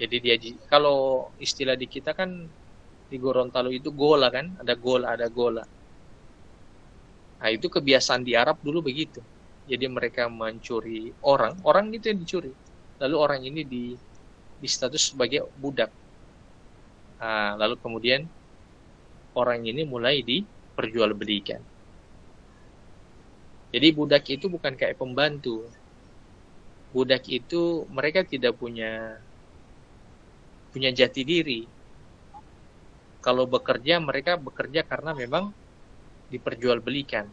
Jadi dia, kalau istilah di kita kan di Gorontalo itu gola kan, ada gola. Nah, itu kebiasaan di Arab dulu begitu. Jadi mereka mencuri orang itu yang dicuri. Lalu orang ini di status sebagai budak. Nah, lalu kemudian orang ini mulai diperjualbelikan. Jadi budak itu bukan kayak pembantu. Budak itu mereka tidak punya jati diri. Kalau bekerja, mereka bekerja karena memang diperjualbelikan.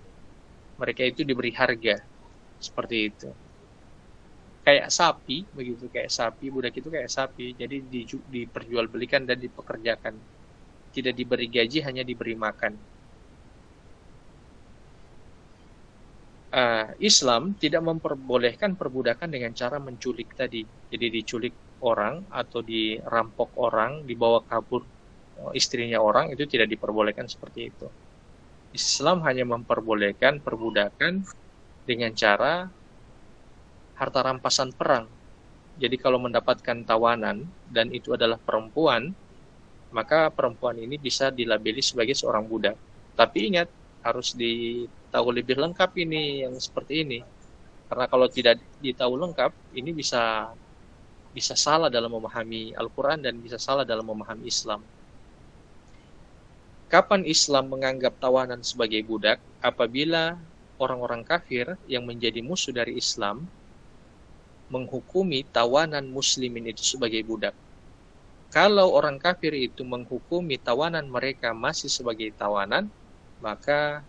Mereka itu diberi harga. Seperti itu. kayak sapi begitu, kayak sapi, budak itu kayak sapi, jadi diperjualbelikan dan dipekerjakan, tidak diberi gaji, hanya diberi makan. Islam tidak memperbolehkan perbudakan dengan cara menculik tadi, jadi diculik orang atau dirampok orang, dibawa kabur istrinya orang, itu tidak diperbolehkan seperti itu. Islam hanya memperbolehkan perbudakan dengan cara harta rampasan perang. Jadi kalau mendapatkan tawanan dan itu adalah perempuan, maka perempuan ini bisa dilabeli sebagai seorang budak. Tapi ingat, harus ditahu lebih lengkap ini yang seperti ini. Karena kalau tidak ditahu lengkap, ini bisa salah dalam memahami Al-Quran dan bisa salah dalam memahami Islam. Kapan Islam menganggap tawanan sebagai budak? Apabila orang-orang kafir yang menjadi musuh dari Islam menghukumi tawanan muslimin itu sebagai budak. Kalau orang kafir itu menghukumi tawanan mereka masih sebagai tawanan, maka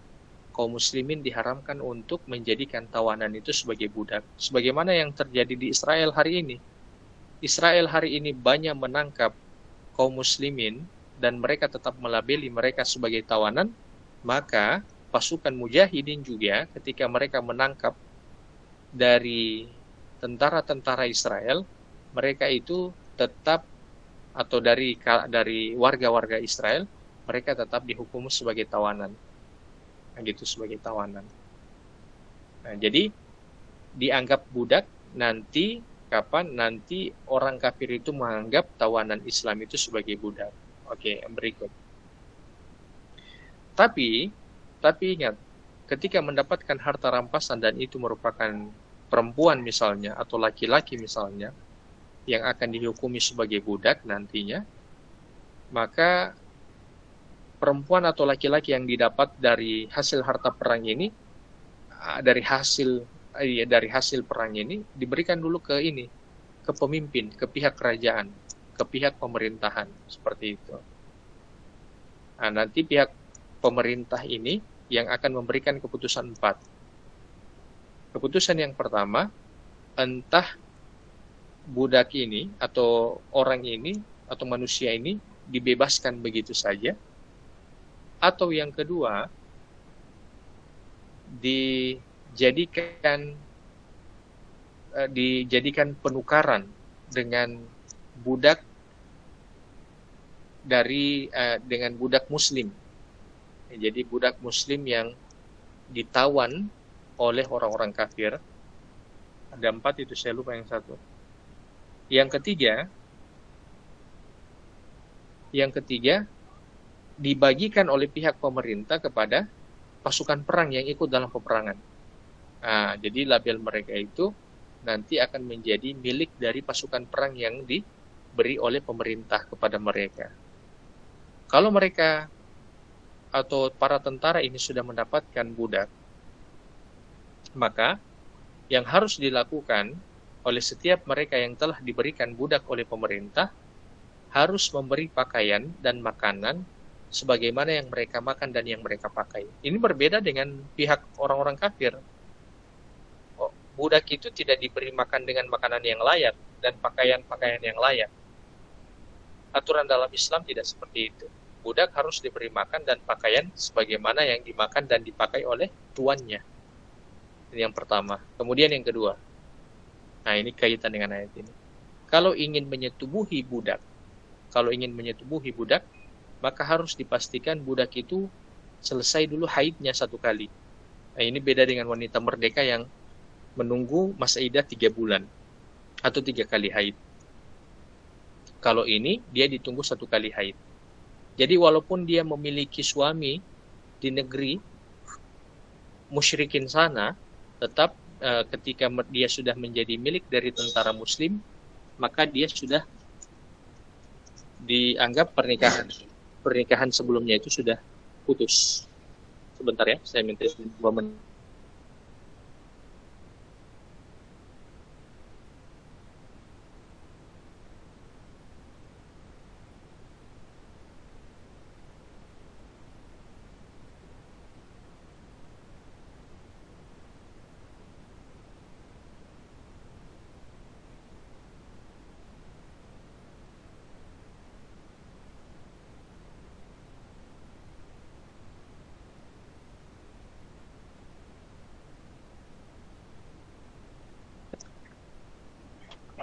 kaum muslimin diharamkan untuk menjadikan tawanan itu sebagai budak. Sebagaimana yang terjadi di Israel hari ini. Israel hari ini banyak menangkap kaum muslimin dan mereka tetap melabeli mereka sebagai tawanan, maka pasukan mujahidin juga ketika mereka menangkap dari tentara-tentara Israel, mereka itu tetap, atau dari warga-warga Israel, mereka tetap dihukum sebagai tawanan. Nah, gitu, sebagai tawanan. Nah, jadi dianggap budak nanti kapan? Nanti orang kafir itu menganggap tawanan Islam itu sebagai budak. Oke, yang berikut. Tapi ingat, ketika mendapatkan harta rampasan dan itu merupakan perempuan misalnya atau laki-laki misalnya yang akan dihukumi sebagai budak nantinya, maka perempuan atau laki-laki yang didapat dari hasil harta perang ini, dari hasil perang ini, diberikan dulu ke pemimpin, ke pihak kerajaan, ke pihak pemerintahan, seperti itu. Nah, nanti pihak pemerintah ini yang akan memberikan keputusan 4. Keputusan yang pertama, entah budak ini atau orang ini atau manusia ini dibebaskan begitu saja, atau yang kedua, dijadikan penukaran dengan budak dengan budak muslim. Jadi budak muslim yang ditawan oleh orang-orang kafir. Ada 4 itu, saya lupa yang satu. Yang ketiga dibagikan oleh pihak pemerintah kepada pasukan perang yang ikut dalam peperangan. Nah, jadi label mereka itu nanti akan menjadi milik dari pasukan perang yang diberi oleh pemerintah kepada mereka. Kalau mereka atau para tentara ini sudah mendapatkan budak, maka yang harus dilakukan oleh setiap mereka yang telah diberikan budak oleh pemerintah harus memberi pakaian dan makanan sebagaimana yang mereka makan dan yang mereka pakai. Ini berbeda dengan pihak orang-orang kafir. Budak itu tidak diberi makan dengan makanan yang layak dan pakaian-pakaian yang layak. Aturan dalam Islam tidak seperti itu. Budak harus diberi makan dan pakaian sebagaimana yang dimakan dan dipakai oleh tuannya. Ini yang pertama. Kemudian yang kedua. Nah, ini kaitan dengan ayat ini. Kalau ingin menyetubuhi budak, maka harus dipastikan budak itu selesai dulu haidnya 1 kali. Nah, ini beda dengan wanita merdeka yang menunggu masa iddah 3 bulan atau 3 kali haid. Kalau ini dia ditunggu 1 kali haid. Jadi walaupun dia memiliki suami di negeri musyrikin sana, tetap ketika dia sudah menjadi milik dari tentara muslim, maka dia sudah dianggap pernikahan sebelumnya itu sudah putus. Sebentar ya, saya minta 2 menit.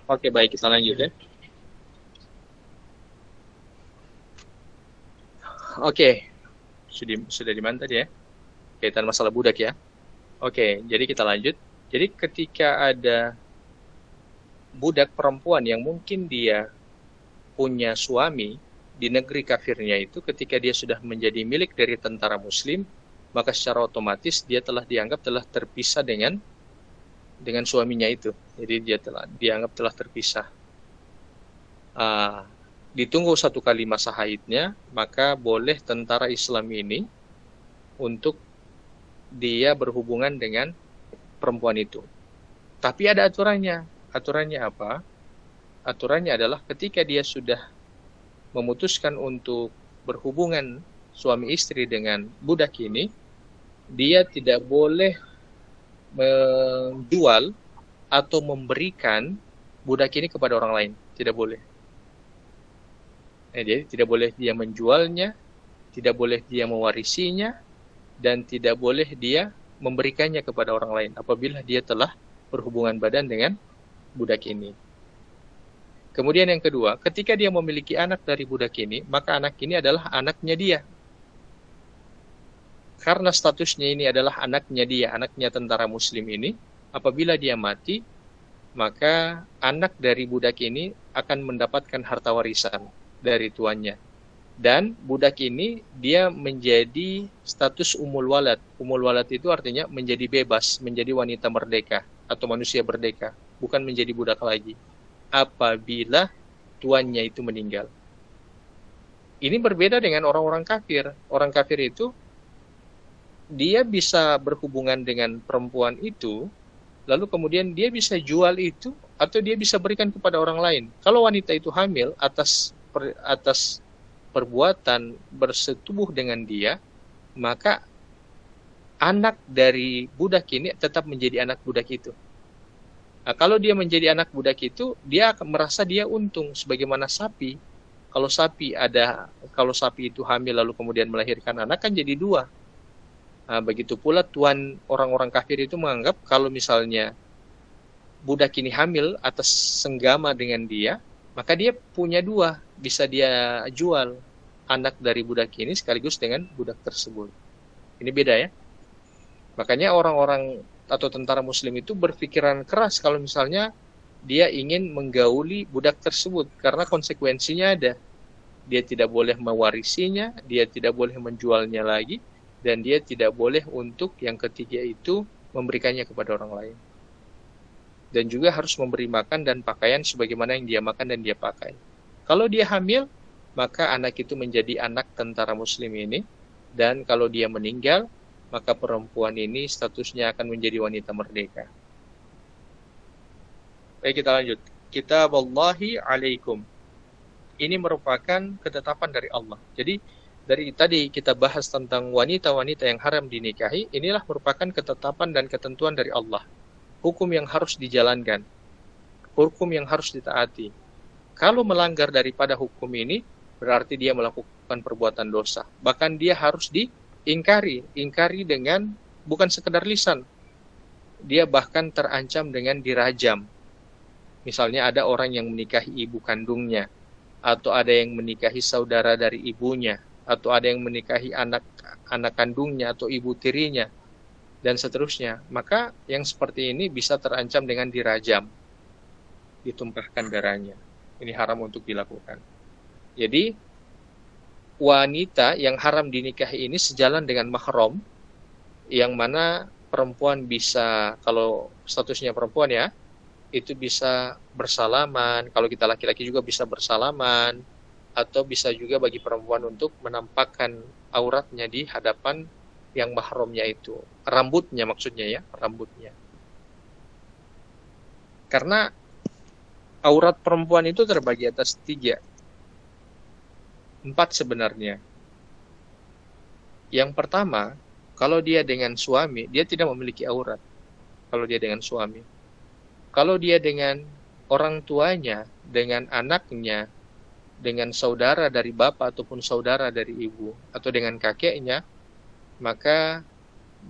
Oke, baik, kita lanjut ya. Oke, sudah di mana tadi ya? Kaitan masalah budak ya. Oke, jadi kita lanjut. Jadi ketika ada budak perempuan yang mungkin dia punya suami di negeri kafirnya itu, ketika dia sudah menjadi milik dari tentara muslim, maka secara otomatis dia dianggap telah terpisah dengan suaminya itu. Jadi dia dianggap telah terpisah. Ditunggu 1 kali masa haidnya, maka boleh tentara Islam ini untuk dia berhubungan dengan perempuan itu. Tapi ada aturannya. Aturannya apa? Aturannya adalah ketika dia sudah memutuskan untuk berhubungan suami istri dengan budak ini, dia tidak boleh menjual atau memberikan budak ini kepada orang lain. Tidak boleh. Jadi tidak boleh dia menjualnya, tidak boleh dia mewarisinya, dan tidak boleh dia memberikannya kepada orang lain apabila dia telah berhubungan badan dengan budak ini. Kemudian yang kedua, ketika dia memiliki anak dari budak ini, maka anak ini adalah anaknya dia. Karena statusnya ini adalah anaknya dia, anaknya tentara muslim ini, apabila dia mati, maka anak dari budak ini akan mendapatkan harta warisan dari tuannya. Dan budak ini dia menjadi status umul walad. Umul walad itu artinya menjadi bebas, menjadi wanita merdeka atau manusia merdeka, bukan menjadi budak lagi apabila tuannya itu meninggal. Ini berbeda dengan orang-orang kafir. Orang kafir itu dia bisa berhubungan dengan perempuan itu, lalu kemudian dia bisa jual itu atau dia bisa berikan kepada orang lain. Kalau wanita itu hamil atas perbuatan bersetubuh dengan dia, maka anak dari budak ini tetap menjadi anak budak itu. Nah, kalau dia menjadi anak budak itu, dia akan merasa dia untung, sebagaimana sapi. Kalau sapi itu hamil lalu kemudian melahirkan anak, kan jadi 2. Nah, begitu pula tuan orang-orang kafir itu menganggap kalau misalnya budak ini hamil atas senggama dengan dia, maka dia punya 2, bisa dia jual anak dari budak ini sekaligus dengan budak tersebut. Ini beda ya. Makanya orang-orang atau tentara muslim itu berpikiran keras kalau misalnya dia ingin menggauli budak tersebut, karena konsekuensinya ada. Dia tidak boleh mewarisinya, dia tidak boleh menjualnya lagi, dan dia tidak boleh untuk yang ketiga itu memberikannya kepada orang lain. Dan juga harus memberi makan dan pakaian sebagaimana yang dia makan dan dia pakai. Kalau dia hamil, maka anak itu menjadi anak tentara muslim ini, dan kalau dia meninggal, maka perempuan ini statusnya akan menjadi wanita merdeka. Baik, kita lanjut. Kitaballahi alaikum. Ini merupakan ketetapan dari Allah. Jadi dari tadi kita bahas tentang wanita-wanita yang haram dinikahi, inilah merupakan ketetapan dan ketentuan dari Allah. Hukum yang harus dijalankan, hukum yang harus ditaati. Kalau melanggar daripada hukum ini, berarti dia melakukan perbuatan dosa. Bahkan dia harus ingkari dengan bukan sekedar lisan. Dia bahkan terancam dengan dirajam. Misalnya ada orang yang menikahi ibu kandungnya, atau ada yang menikahi saudara dari ibunya, atau ada yang menikahi anak kandungnya atau ibu tirinya, dan seterusnya. Maka yang seperti ini bisa terancam dengan dirajam, ditumpahkan darahnya. Ini haram untuk dilakukan. Jadi wanita yang haram dinikahi ini sejalan dengan mahram, yang mana perempuan bisa, kalau statusnya perempuan ya, itu bisa bersalaman. Kalau kita laki-laki juga bisa bersalaman, atau bisa juga bagi perempuan untuk menampakkan auratnya di hadapan yang mahramnya itu. Rambutnya maksudnya ya, rambutnya. Karena aurat perempuan itu terbagi atas 3. 4 sebenarnya. Yang pertama, kalau dia dengan suami, dia tidak memiliki aurat. Kalau dia dengan suami. Kalau dia dengan orang tuanya, dengan anaknya, dengan saudara dari bapak ataupun saudara dari ibu, atau dengan kakeknya, maka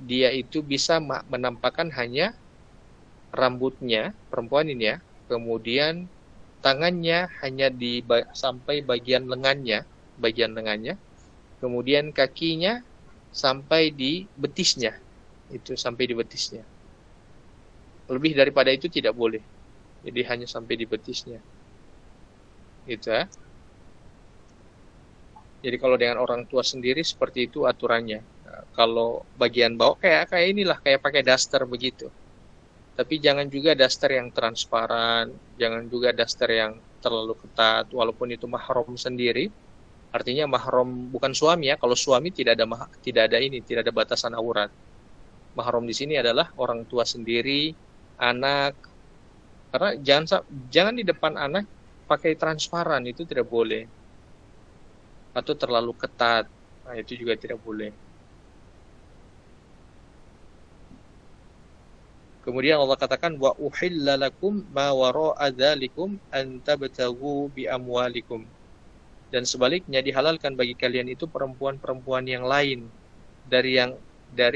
dia itu bisa menampakkan hanya rambutnya, perempuan ini ya, kemudian tangannya hanya sampai bagian lengannya, kemudian kakinya sampai di betisnya, itu sampai di betisnya. Lebih daripada itu tidak boleh. Jadi hanya sampai di betisnya. Gitu ya. Jadi kalau dengan orang tua sendiri seperti itu aturannya. Nah, kalau bagian bawah kayak inilah, kayak pakai daster begitu. Tapi jangan juga daster yang transparan, jangan juga daster yang terlalu ketat, walaupun itu mahram sendiri. Artinya mahram bukan suami ya. Kalau suami tidak ada batasan aurat. Mahram di sini adalah orang tua sendiri, anak. Karena jangan di depan anak pakai transparan, itu tidak boleh. Atau terlalu ketat, nah itu juga tidak boleh. Kemudian Allah katakan wa uhilla lakum ma wara'a dzalikum an tabtaghu bi amwalikum. Dan sebaliknya dihalalkan bagi kalian itu perempuan-perempuan yang lain dari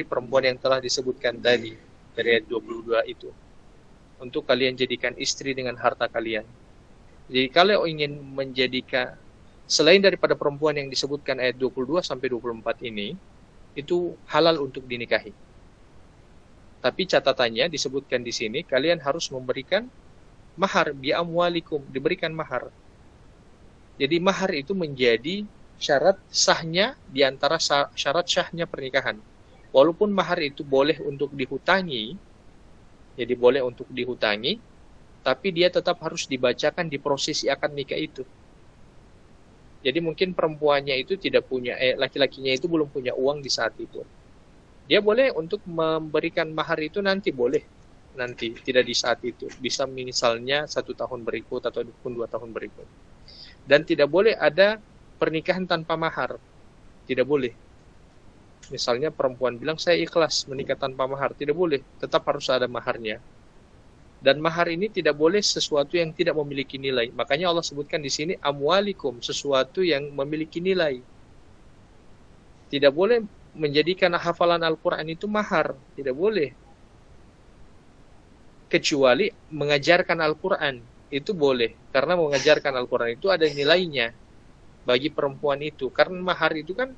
perempuan yang telah disebutkan tadi dari ayat 22 itu. Untuk kalian jadikan istri dengan harta kalian. Jadi kalau ingin menjadikan selain daripada perempuan yang disebutkan ayat 22 sampai 24 ini, itu halal untuk dinikahi. Tapi catatannya disebutkan di sini, kalian harus memberikan mahar, bi amwalikum, diberikan mahar. Jadi mahar itu menjadi syarat sahnya di antara syarat sahnya pernikahan. Walaupun mahar itu boleh untuk dihutangi, jadi boleh untuk dihutangi, tapi dia tetap harus dibacakan di prosesi akad nikah itu. Jadi mungkin perempuannya itu tidak punya, laki-lakinya itu belum punya uang di saat itu. Dia boleh untuk memberikan mahar itu nanti boleh, nanti tidak di saat itu. Bisa misalnya 1 tahun berikut ataupun 2 tahun berikut. Dan tidak boleh ada pernikahan tanpa mahar, tidak boleh. Misalnya perempuan bilang saya ikhlas menikah tanpa mahar, tidak boleh, tetap harus ada maharnya. Dan mahar ini tidak boleh sesuatu yang tidak memiliki nilai. Makanya Allah sebutkan di sini amwalikum, sesuatu yang memiliki nilai. Tidak boleh menjadikan hafalan Al-Quran itu mahar. Tidak boleh. Kecuali mengajarkan Al-Quran. Itu boleh. Karena mengajarkan Al-Quran itu ada nilainya bagi perempuan itu. Karena mahar itu kan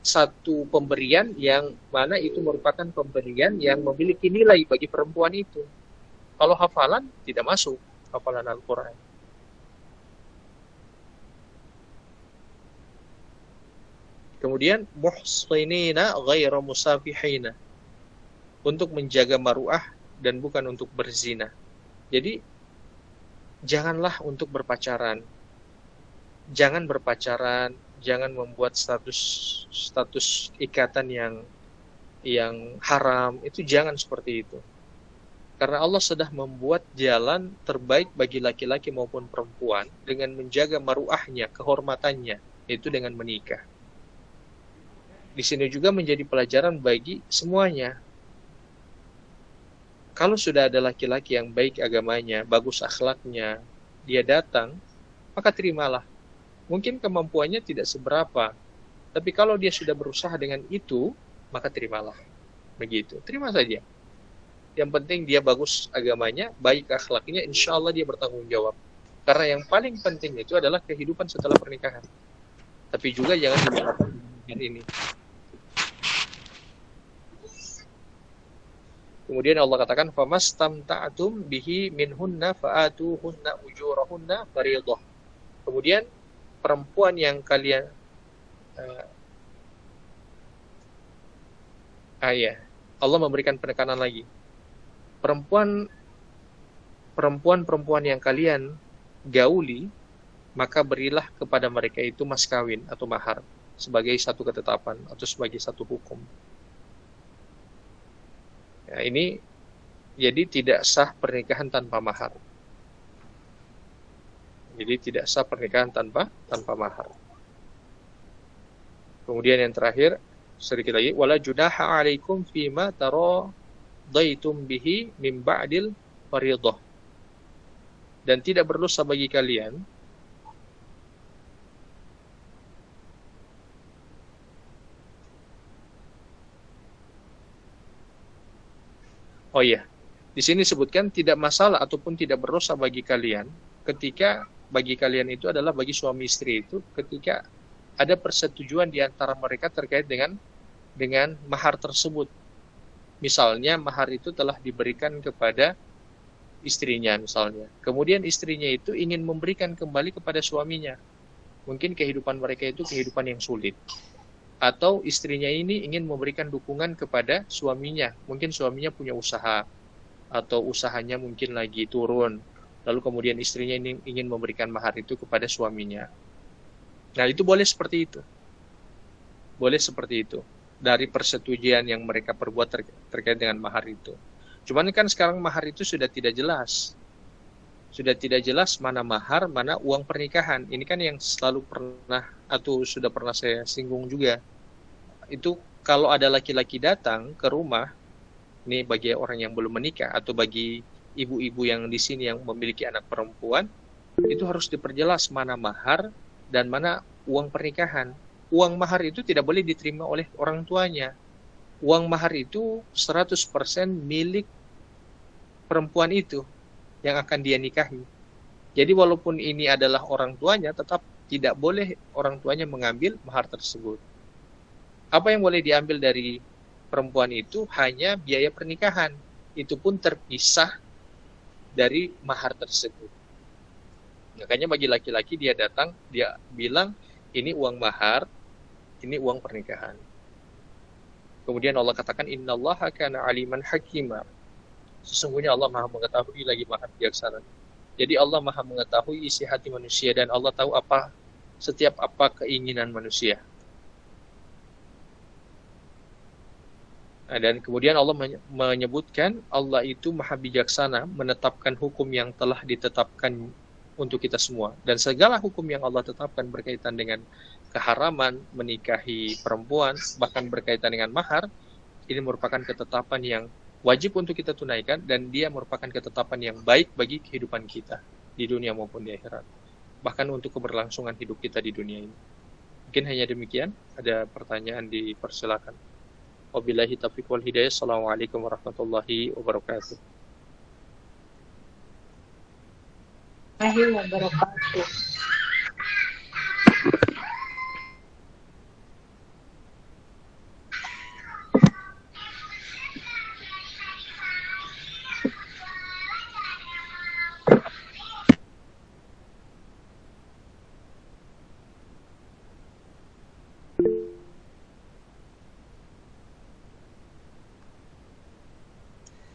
satu pemberian yang mana itu merupakan pemberian yang memiliki nilai bagi perempuan itu. Kalau hafalan tidak masuk, hafalan Al-Quran. Kemudian muhsinina ghairu musafihina, untuk menjaga maruah dan bukan untuk berzina. Jadi janganlah untuk berpacaran. Jangan berpacaran, jangan membuat status ikatan yang haram, itu jangan seperti itu. Karena Allah sudah membuat jalan terbaik bagi laki-laki maupun perempuan dengan menjaga maruahnya, kehormatannya, yaitu dengan menikah. Di sini juga menjadi pelajaran bagi semuanya. Kalau sudah ada laki-laki yang baik agamanya, bagus akhlaknya, dia datang, maka terimalah. Mungkin kemampuannya tidak seberapa, tapi kalau dia sudah berusaha dengan itu, maka terimalah. Begitu, terima saja. Yang penting dia bagus agamanya, baik akhlaknya, insya Allah dia bertanggung jawab. Karena yang paling penting itu adalah kehidupan setelah pernikahan. Tapi juga jangan dilupakan ini. Kemudian Allah katakan, famastamta'tum bihi minhunna fa'atuhunna ujurahunna fariidah. Kemudian perempuan yang kalian Allah memberikan penekanan lagi. Perempuan yang kalian gauli, maka berilah kepada mereka itu mas kawin atau mahar sebagai satu ketetapan atau sebagai satu hukum. Ya, ini jadi tidak sah pernikahan tanpa mahar. Jadi tidak sah pernikahan tanpa mahar. Kemudian yang terakhir sedikit lagi, wala junaha 'alaikum fima taradaitum bihi min ba'dil fariidah. Dan tidak berdosa bagi kalian di Di sini disebutkan tidak masalah ataupun tidak berdosa bagi kalian ketika bagi kalian itu adalah bagi suami istri itu ketika ada persetujuan di antara mereka terkait dengan mahar tersebut. Misalnya mahar itu telah diberikan kepada istrinya misalnya. Kemudian istrinya itu ingin memberikan kembali kepada suaminya. Mungkin kehidupan mereka itu kehidupan yang sulit. Atau istrinya ini ingin memberikan dukungan kepada suaminya. Mungkin suaminya punya usaha atau usahanya mungkin lagi turun. Lalu kemudian istrinya ini ingin memberikan mahar itu kepada suaminya. Nah, itu boleh seperti itu. Boleh seperti itu. Dari persetujuan yang mereka perbuat terkait dengan mahar itu. Cuman kan sekarang mahar itu sudah tidak jelas. Sudah tidak jelas mana mahar, mana uang pernikahan. Ini kan yang selalu pernah atau sudah pernah saya singgung juga. Itu kalau ada laki-laki datang ke rumah, ini bagi orang yang belum menikah atau bagi ibu-ibu yang di sini yang memiliki anak perempuan, itu harus diperjelas mana mahar dan mana uang pernikahan. Uang mahar itu tidak boleh diterima oleh orang tuanya. Uang mahar itu 100% milik perempuan itu yang akan dia nikahi. Jadi walaupun ini adalah orang tuanya, tetap tidak boleh orang tuanya mengambil mahar tersebut. Apa yang boleh diambil dari perempuan itu hanya biaya pernikahan. Itu pun terpisah dari mahar tersebut. Makanya bagi laki-laki dia datang, dia bilang ini uang mahar, ini uang pernikahan. Kemudian Allah katakan innallaha kana aliman hakima. Sesungguhnya Allah Maha mengetahui lagi Maha bijaksana. Jadi Allah Maha mengetahui isi hati manusia dan Allah tahu setiap keinginan manusia. Nah, dan kemudian Allah menyebutkan Allah itu maha bijaksana menetapkan hukum yang telah ditetapkan untuk kita semua. Dan segala hukum yang Allah tetapkan berkaitan dengan keharaman menikahi perempuan, bahkan berkaitan dengan mahar, ini merupakan ketetapan yang wajib untuk kita tunaikan dan dia merupakan ketetapan yang baik bagi kehidupan kita di dunia maupun di akhirat. Bahkan untuk keberlangsungan hidup kita di dunia ini. Mungkin hanya demikian. Ada pertanyaan, dipersilakan. Wabillahi taufiq wal hidayah. Assalamualaikum warahmatullahi wabarakatuh. Warahmatullahi wabarakatuh.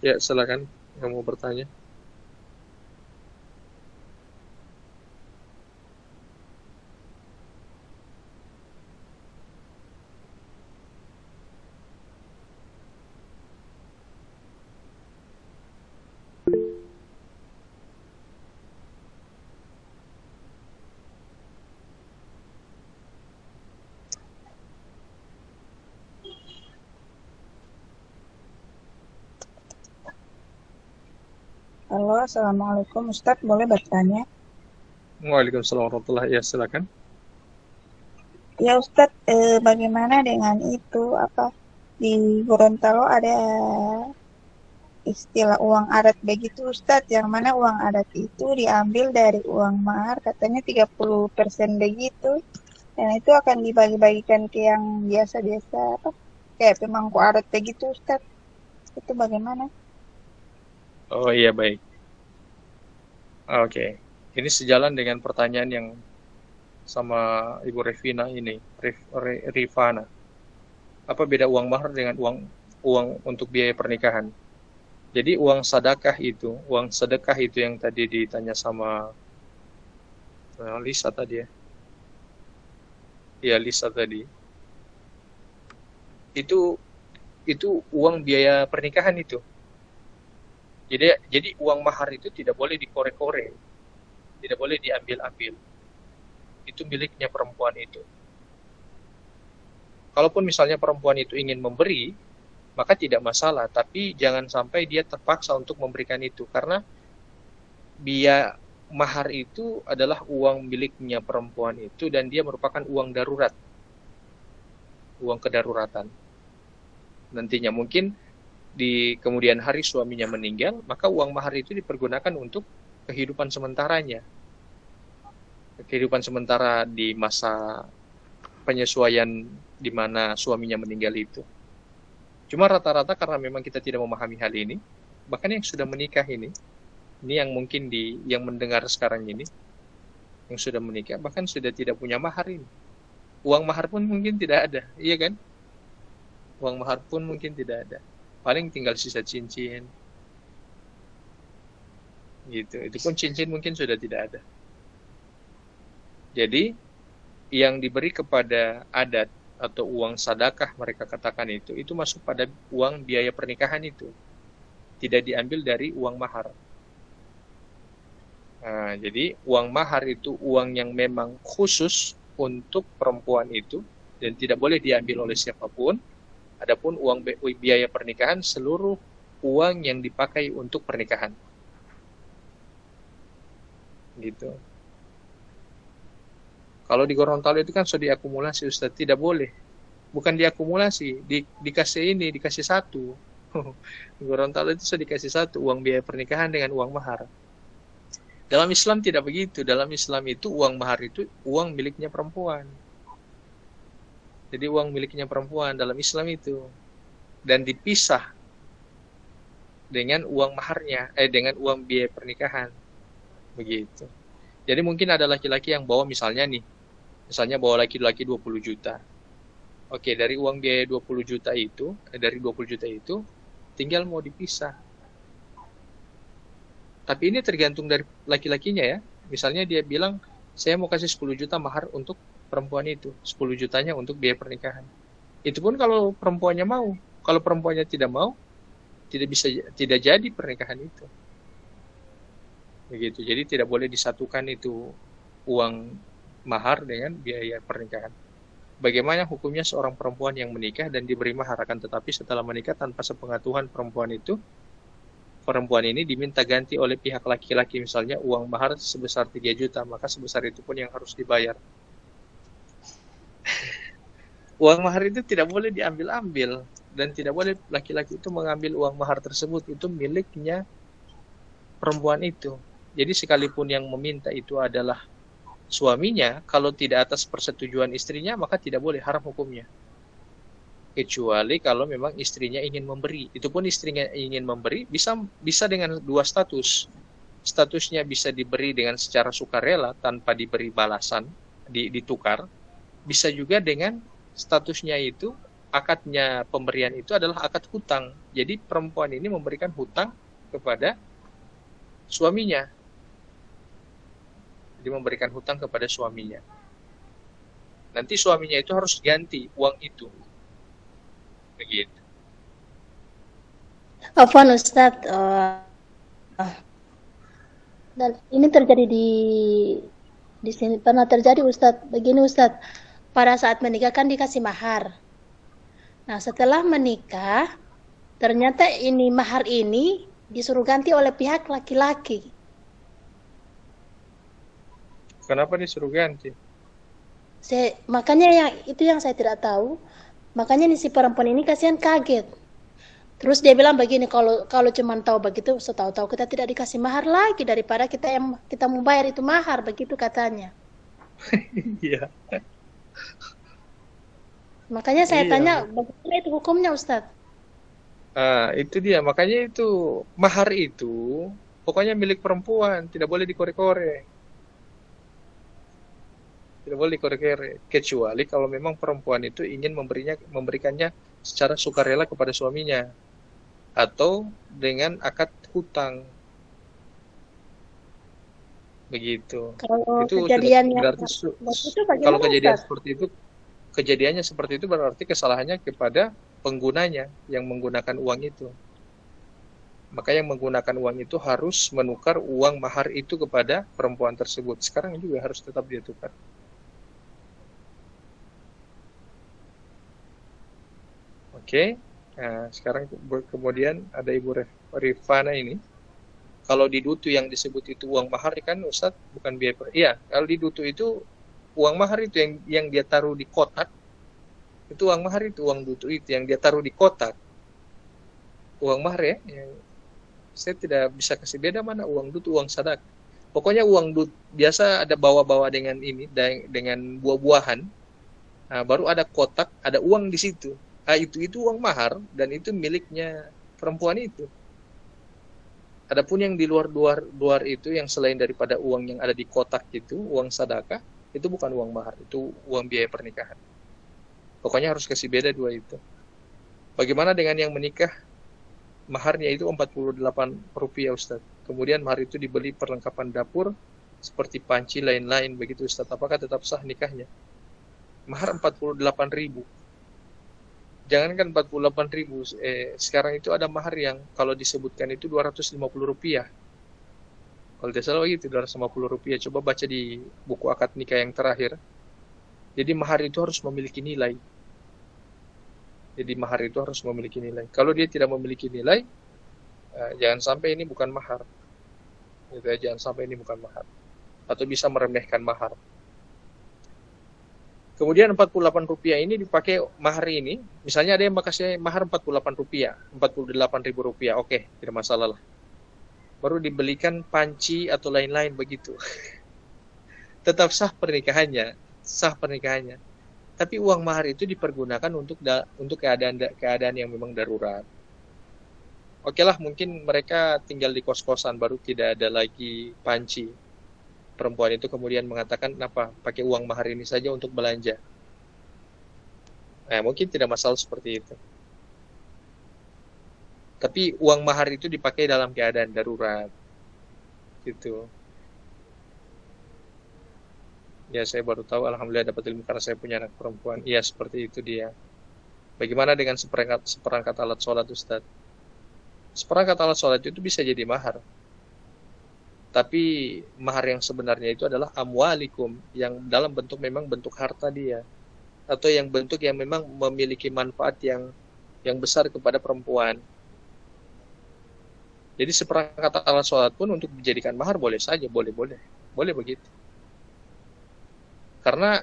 Ya, silakan yang mau bertanya. Halo, Assalamualaikum Ustadz, boleh bertanya? Waalaikumsalam warahmatullahi wabarakatuh. Ya, silakan. Ya Ustadz, bagaimana dengan itu, di Gorontalo ada istilah uang adat begitu Ustadz, yang mana uang adat itu diambil dari uang mahar, katanya 30% begitu, dan itu akan dibagi-bagikan ke yang biasa-biasa, kayak pemangku adat begitu Ustadz, itu bagaimana? Oh iya, baik. Oke. Ini sejalan dengan pertanyaan yang sama Ibu Rifana ini, Rifana. Apa beda uang mahar dengan uang untuk biaya pernikahan? Jadi uang sedekah itu yang tadi ditanya sama Lisa tadi ya. Iya, Lisa tadi. Itu uang biaya pernikahan itu. Jadi uang mahar itu tidak boleh dikorek-korek, tidak boleh diambil-ambil. Itu miliknya perempuan itu. Kalaupun misalnya perempuan itu ingin memberi, maka tidak masalah, tapi jangan sampai dia terpaksa untuk memberikan itu, karena biaya mahar itu adalah uang miliknya perempuan itu dan dia merupakan uang darurat, uang kedaruratan. Nantinya mungkin di kemudian hari suaminya meninggal, maka uang mahar itu dipergunakan untuk kehidupan sementaranya. Kehidupan sementara di masa penyesuaian di mana suaminya meninggal itu. Cuma rata-rata karena memang kita tidak memahami hal ini, bahkan yang sudah menikah ini yang mungkin yang mendengar sekarang ini, yang sudah menikah bahkan sudah tidak punya mahar ini. Uang mahar pun mungkin tidak ada, iya kan? Uang mahar pun mungkin tidak ada. Paling tinggal sisa cincin. Gitu. Itu pun cincin mungkin sudah tidak ada. Jadi yang diberi kepada adat atau uang sedekah mereka katakan itu masuk pada uang biaya pernikahan itu. Tidak diambil dari uang mahar. Nah, jadi uang mahar itu uang yang memang khusus untuk perempuan itu dan tidak boleh diambil oleh siapapun. Adapun uang biaya pernikahan seluruh uang yang dipakai untuk pernikahan. Gitu. Kalau di Gorontalo itu kan sudah diakumulasi, Ustaz, tidak boleh. Bukan diakumulasi, dikasih satu. Di Gorontalo itu sudah dikasih satu uang biaya pernikahan dengan uang mahar. Dalam Islam tidak begitu. Dalam Islam itu uang mahar itu uang miliknya perempuan. Jadi uang miliknya perempuan dalam Islam itu. Dan dipisah dengan uang maharnya, dengan uang biaya pernikahan. Begitu. Jadi mungkin ada laki-laki yang bawa misalnya bawa laki-laki 20 juta. Oke, dari uang biaya 20 juta itu, tinggal mau dipisah. Tapi ini tergantung dari laki-lakinya ya. Misalnya dia bilang, saya mau kasih 10 juta mahar untuk perempuan itu. 10 jutanya untuk biaya pernikahan. Itu pun kalau perempuannya mau. Kalau perempuannya tidak mau, tidak jadi pernikahan itu. Begitu. Jadi tidak boleh disatukan itu uang mahar dengan biaya pernikahan. Bagaimana hukumnya seorang perempuan yang menikah dan diberi mahar, akan tetapi setelah menikah tanpa sepengetahuan perempuan ini diminta ganti oleh pihak laki-laki, misalnya uang mahar sebesar 3 juta, maka sebesar itu pun yang harus dibayar. Uang mahar itu tidak boleh diambil-ambil dan tidak boleh laki-laki itu mengambil uang mahar tersebut, itu miliknya perempuan itu. Jadi sekalipun yang meminta itu adalah suaminya, kalau tidak atas persetujuan istrinya, maka tidak boleh, haram hukumnya. Kecuali kalau memang istrinya ingin memberi. Itu pun istrinya ingin memberi, bisa dengan dua status. Statusnya bisa diberi dengan secara sukarela tanpa diberi balasan, ditukar. Bisa juga dengan statusnya itu, akadnya pemberian itu adalah akad hutang. Jadi perempuan ini memberikan hutang kepada suaminya. Jadi memberikan hutang kepada suaminya. Nanti suaminya itu harus ganti uang itu. Begitu. Afwan Ustadz, dan ini terjadi di sini, pernah terjadi Ustadz. Begini Ustadz, pada saat menikah kan dikasih mahar. Nah setelah menikah, ternyata ini mahar ini disuruh ganti oleh pihak laki-laki. Kenapa disuruh ganti? Makanya yang saya tidak tahu. Makanya si perempuan ini kasihan, kaget. Terus dia bilang begini, kalau cuma tahu begitu, setahu-tahu kita tidak dikasih mahar lagi daripada kita membayar itu mahar, begitu katanya. Iya. Makanya saya tanya, bagaimana itu hukumnya Ustadz? Itu dia, makanya itu mahar itu pokoknya milik perempuan, tidak boleh dikorek-korek. Tidak boleh dikorek-korek, kecuali kalau memang perempuan itu ingin memberikannya secara sukarela kepada suaminya atau dengan akad hutang. Begitu. Kalau itu kejadiannya berarti kalau kejadiannya seperti itu berarti kesalahannya kepada penggunanya yang menggunakan uang itu. Maka yang menggunakan uang itu harus menukar uang mahar itu kepada perempuan tersebut. Sekarang juga harus tetap dia tukar. Oke. Nah, sekarang kemudian ada Ibu Rifana ini. Kalau di Dutu yang disebut itu uang mahar kan Ustadz, bukan biaya. Iya, kalau di Dutu itu uang mahar itu yang dia taruh di kotak. Itu uang mahar itu, uang Dutu itu yang dia taruh di kotak. uang mahar ya. Saya tidak bisa kasih beda mana uang dut, uang sadak. Pokoknya uang dut biasa ada bawa-bawa dengan ini, dengan buah-buahan. Nah, baru ada kotak, ada uang di situ. Nah, itu uang mahar dan itu miliknya perempuan itu. Adapun yang di luar itu, yang selain daripada uang yang ada di kotak itu, uang sedekah, itu bukan uang mahar, itu uang biaya pernikahan. Pokoknya harus kasih beda dua itu. Bagaimana dengan yang menikah? Maharnya itu Rp48, Ustaz. Kemudian mahar itu dibeli perlengkapan dapur seperti panci lain-lain begitu, Ustaz. Apakah tetap sah nikahnya? Mahar 48.000. Jangankan 48.000, sekarang itu ada mahar yang kalau disebutkan itu Rp250. Kalau tidak salah gitu, Rp250. Coba baca di buku akad nikah yang terakhir. Jadi mahar itu harus memiliki nilai. Kalau dia tidak memiliki nilai, jangan sampai ini bukan mahar. Gitu ya, jangan sampai ini bukan mahar. Atau bisa meremehkan mahar. Kemudian Rp48 ini dipakai mahar ini. Misalnya ada yang kasih mahar Rp48, Rp48.000. Oke, tidak masalah lah. Baru dibelikan panci atau lain-lain begitu. Tetap sah pernikahannya. Tapi uang mahar itu dipergunakan untuk keadaan yang memang darurat. Oke lah, mungkin mereka tinggal di kos-kosan, baru tidak ada lagi panci. Perempuan itu kemudian mengatakan, kenapa pakai uang mahar ini saja untuk belanja? Nah, mungkin tidak masalah seperti itu. Tapi uang mahar itu dipakai dalam keadaan darurat. Gitu. Ya, saya baru tahu, alhamdulillah dapat ilmu karena saya punya anak perempuan. Iya, seperti itu dia. Bagaimana dengan seperangkat alat sholat, Ustaz? Seperangkat alat sholat itu bisa jadi mahar. Tapi mahar yang sebenarnya itu adalah amwalikum, yang dalam bentuk memang bentuk harta dia. Atau yang bentuk yang memang memiliki manfaat yang besar kepada perempuan. Jadi seperangkat alat sholat pun untuk dijadikan mahar boleh saja, boleh begitu. Karena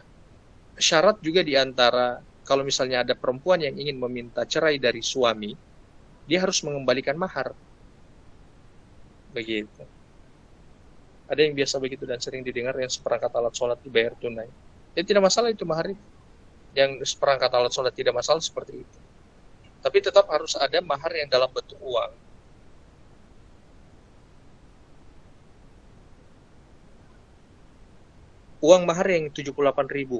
syarat juga diantara, kalau misalnya ada perempuan yang ingin meminta cerai dari suami, dia harus mengembalikan mahar. Begitu. Ada yang biasa begitu dan sering didengar yang seperangkat alat sholat dibayar tunai. Ya tidak masalah itu mahar itu. Yang seperangkat alat sholat tidak masalah seperti itu. Tapi tetap harus ada mahar yang dalam bentuk uang. Uang mahar yang 78.000,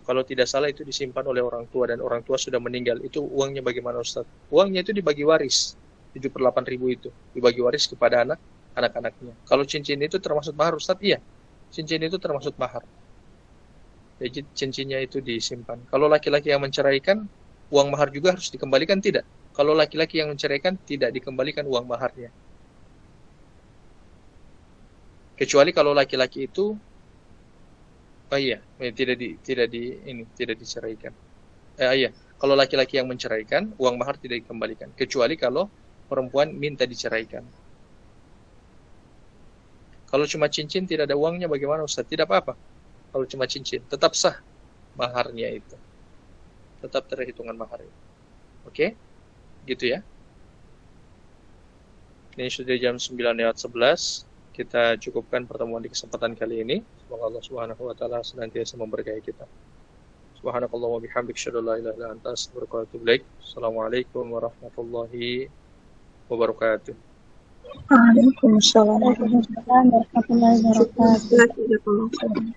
kalau tidak salah itu disimpan oleh orang tua dan orang tua sudah meninggal. Itu uangnya bagaimana, Ustaz? Uangnya itu dibagi waris. 78.000 itu dibagi waris kepada anak-anaknya. Kalau cincin itu termasuk mahar, Ustaz? Iya. Cincin itu termasuk mahar. Jadi cincinnya itu disimpan. Kalau laki-laki yang menceraikan, uang mahar juga harus dikembalikan? Tidak. Kalau laki-laki yang menceraikan, tidak dikembalikan uang maharnya. Kecuali kalau laki-laki itu tidak diceraikan. Iya, kalau laki-laki yang menceraikan, uang mahar tidak dikembalikan. Kecuali kalau perempuan minta diceraikan. Kalau cuma cincin tidak ada uangnya, bagaimana, Ustaz? Tidak apa-apa. Kalau cuma cincin, tetap sah maharnya itu. Tetap terhitungan mahar itu. Oke? Gitu ya. Ini sudah jam 9:11. Kita cukupkan pertemuan di kesempatan kali ini. Semoga Allah Subhanahu wa taala senantiasa memberkahi kita. Subhanakallah wa bihamdik, asyhadu an la ilaha illa anta, astaghfiruka wa atubu ilaik. Assalamualaikum warahmatullahi wabarakatuh. Waalaikumsalam. Waalaikumsalam warahmatullahi wabarakatuh. Jazakallahu khairan.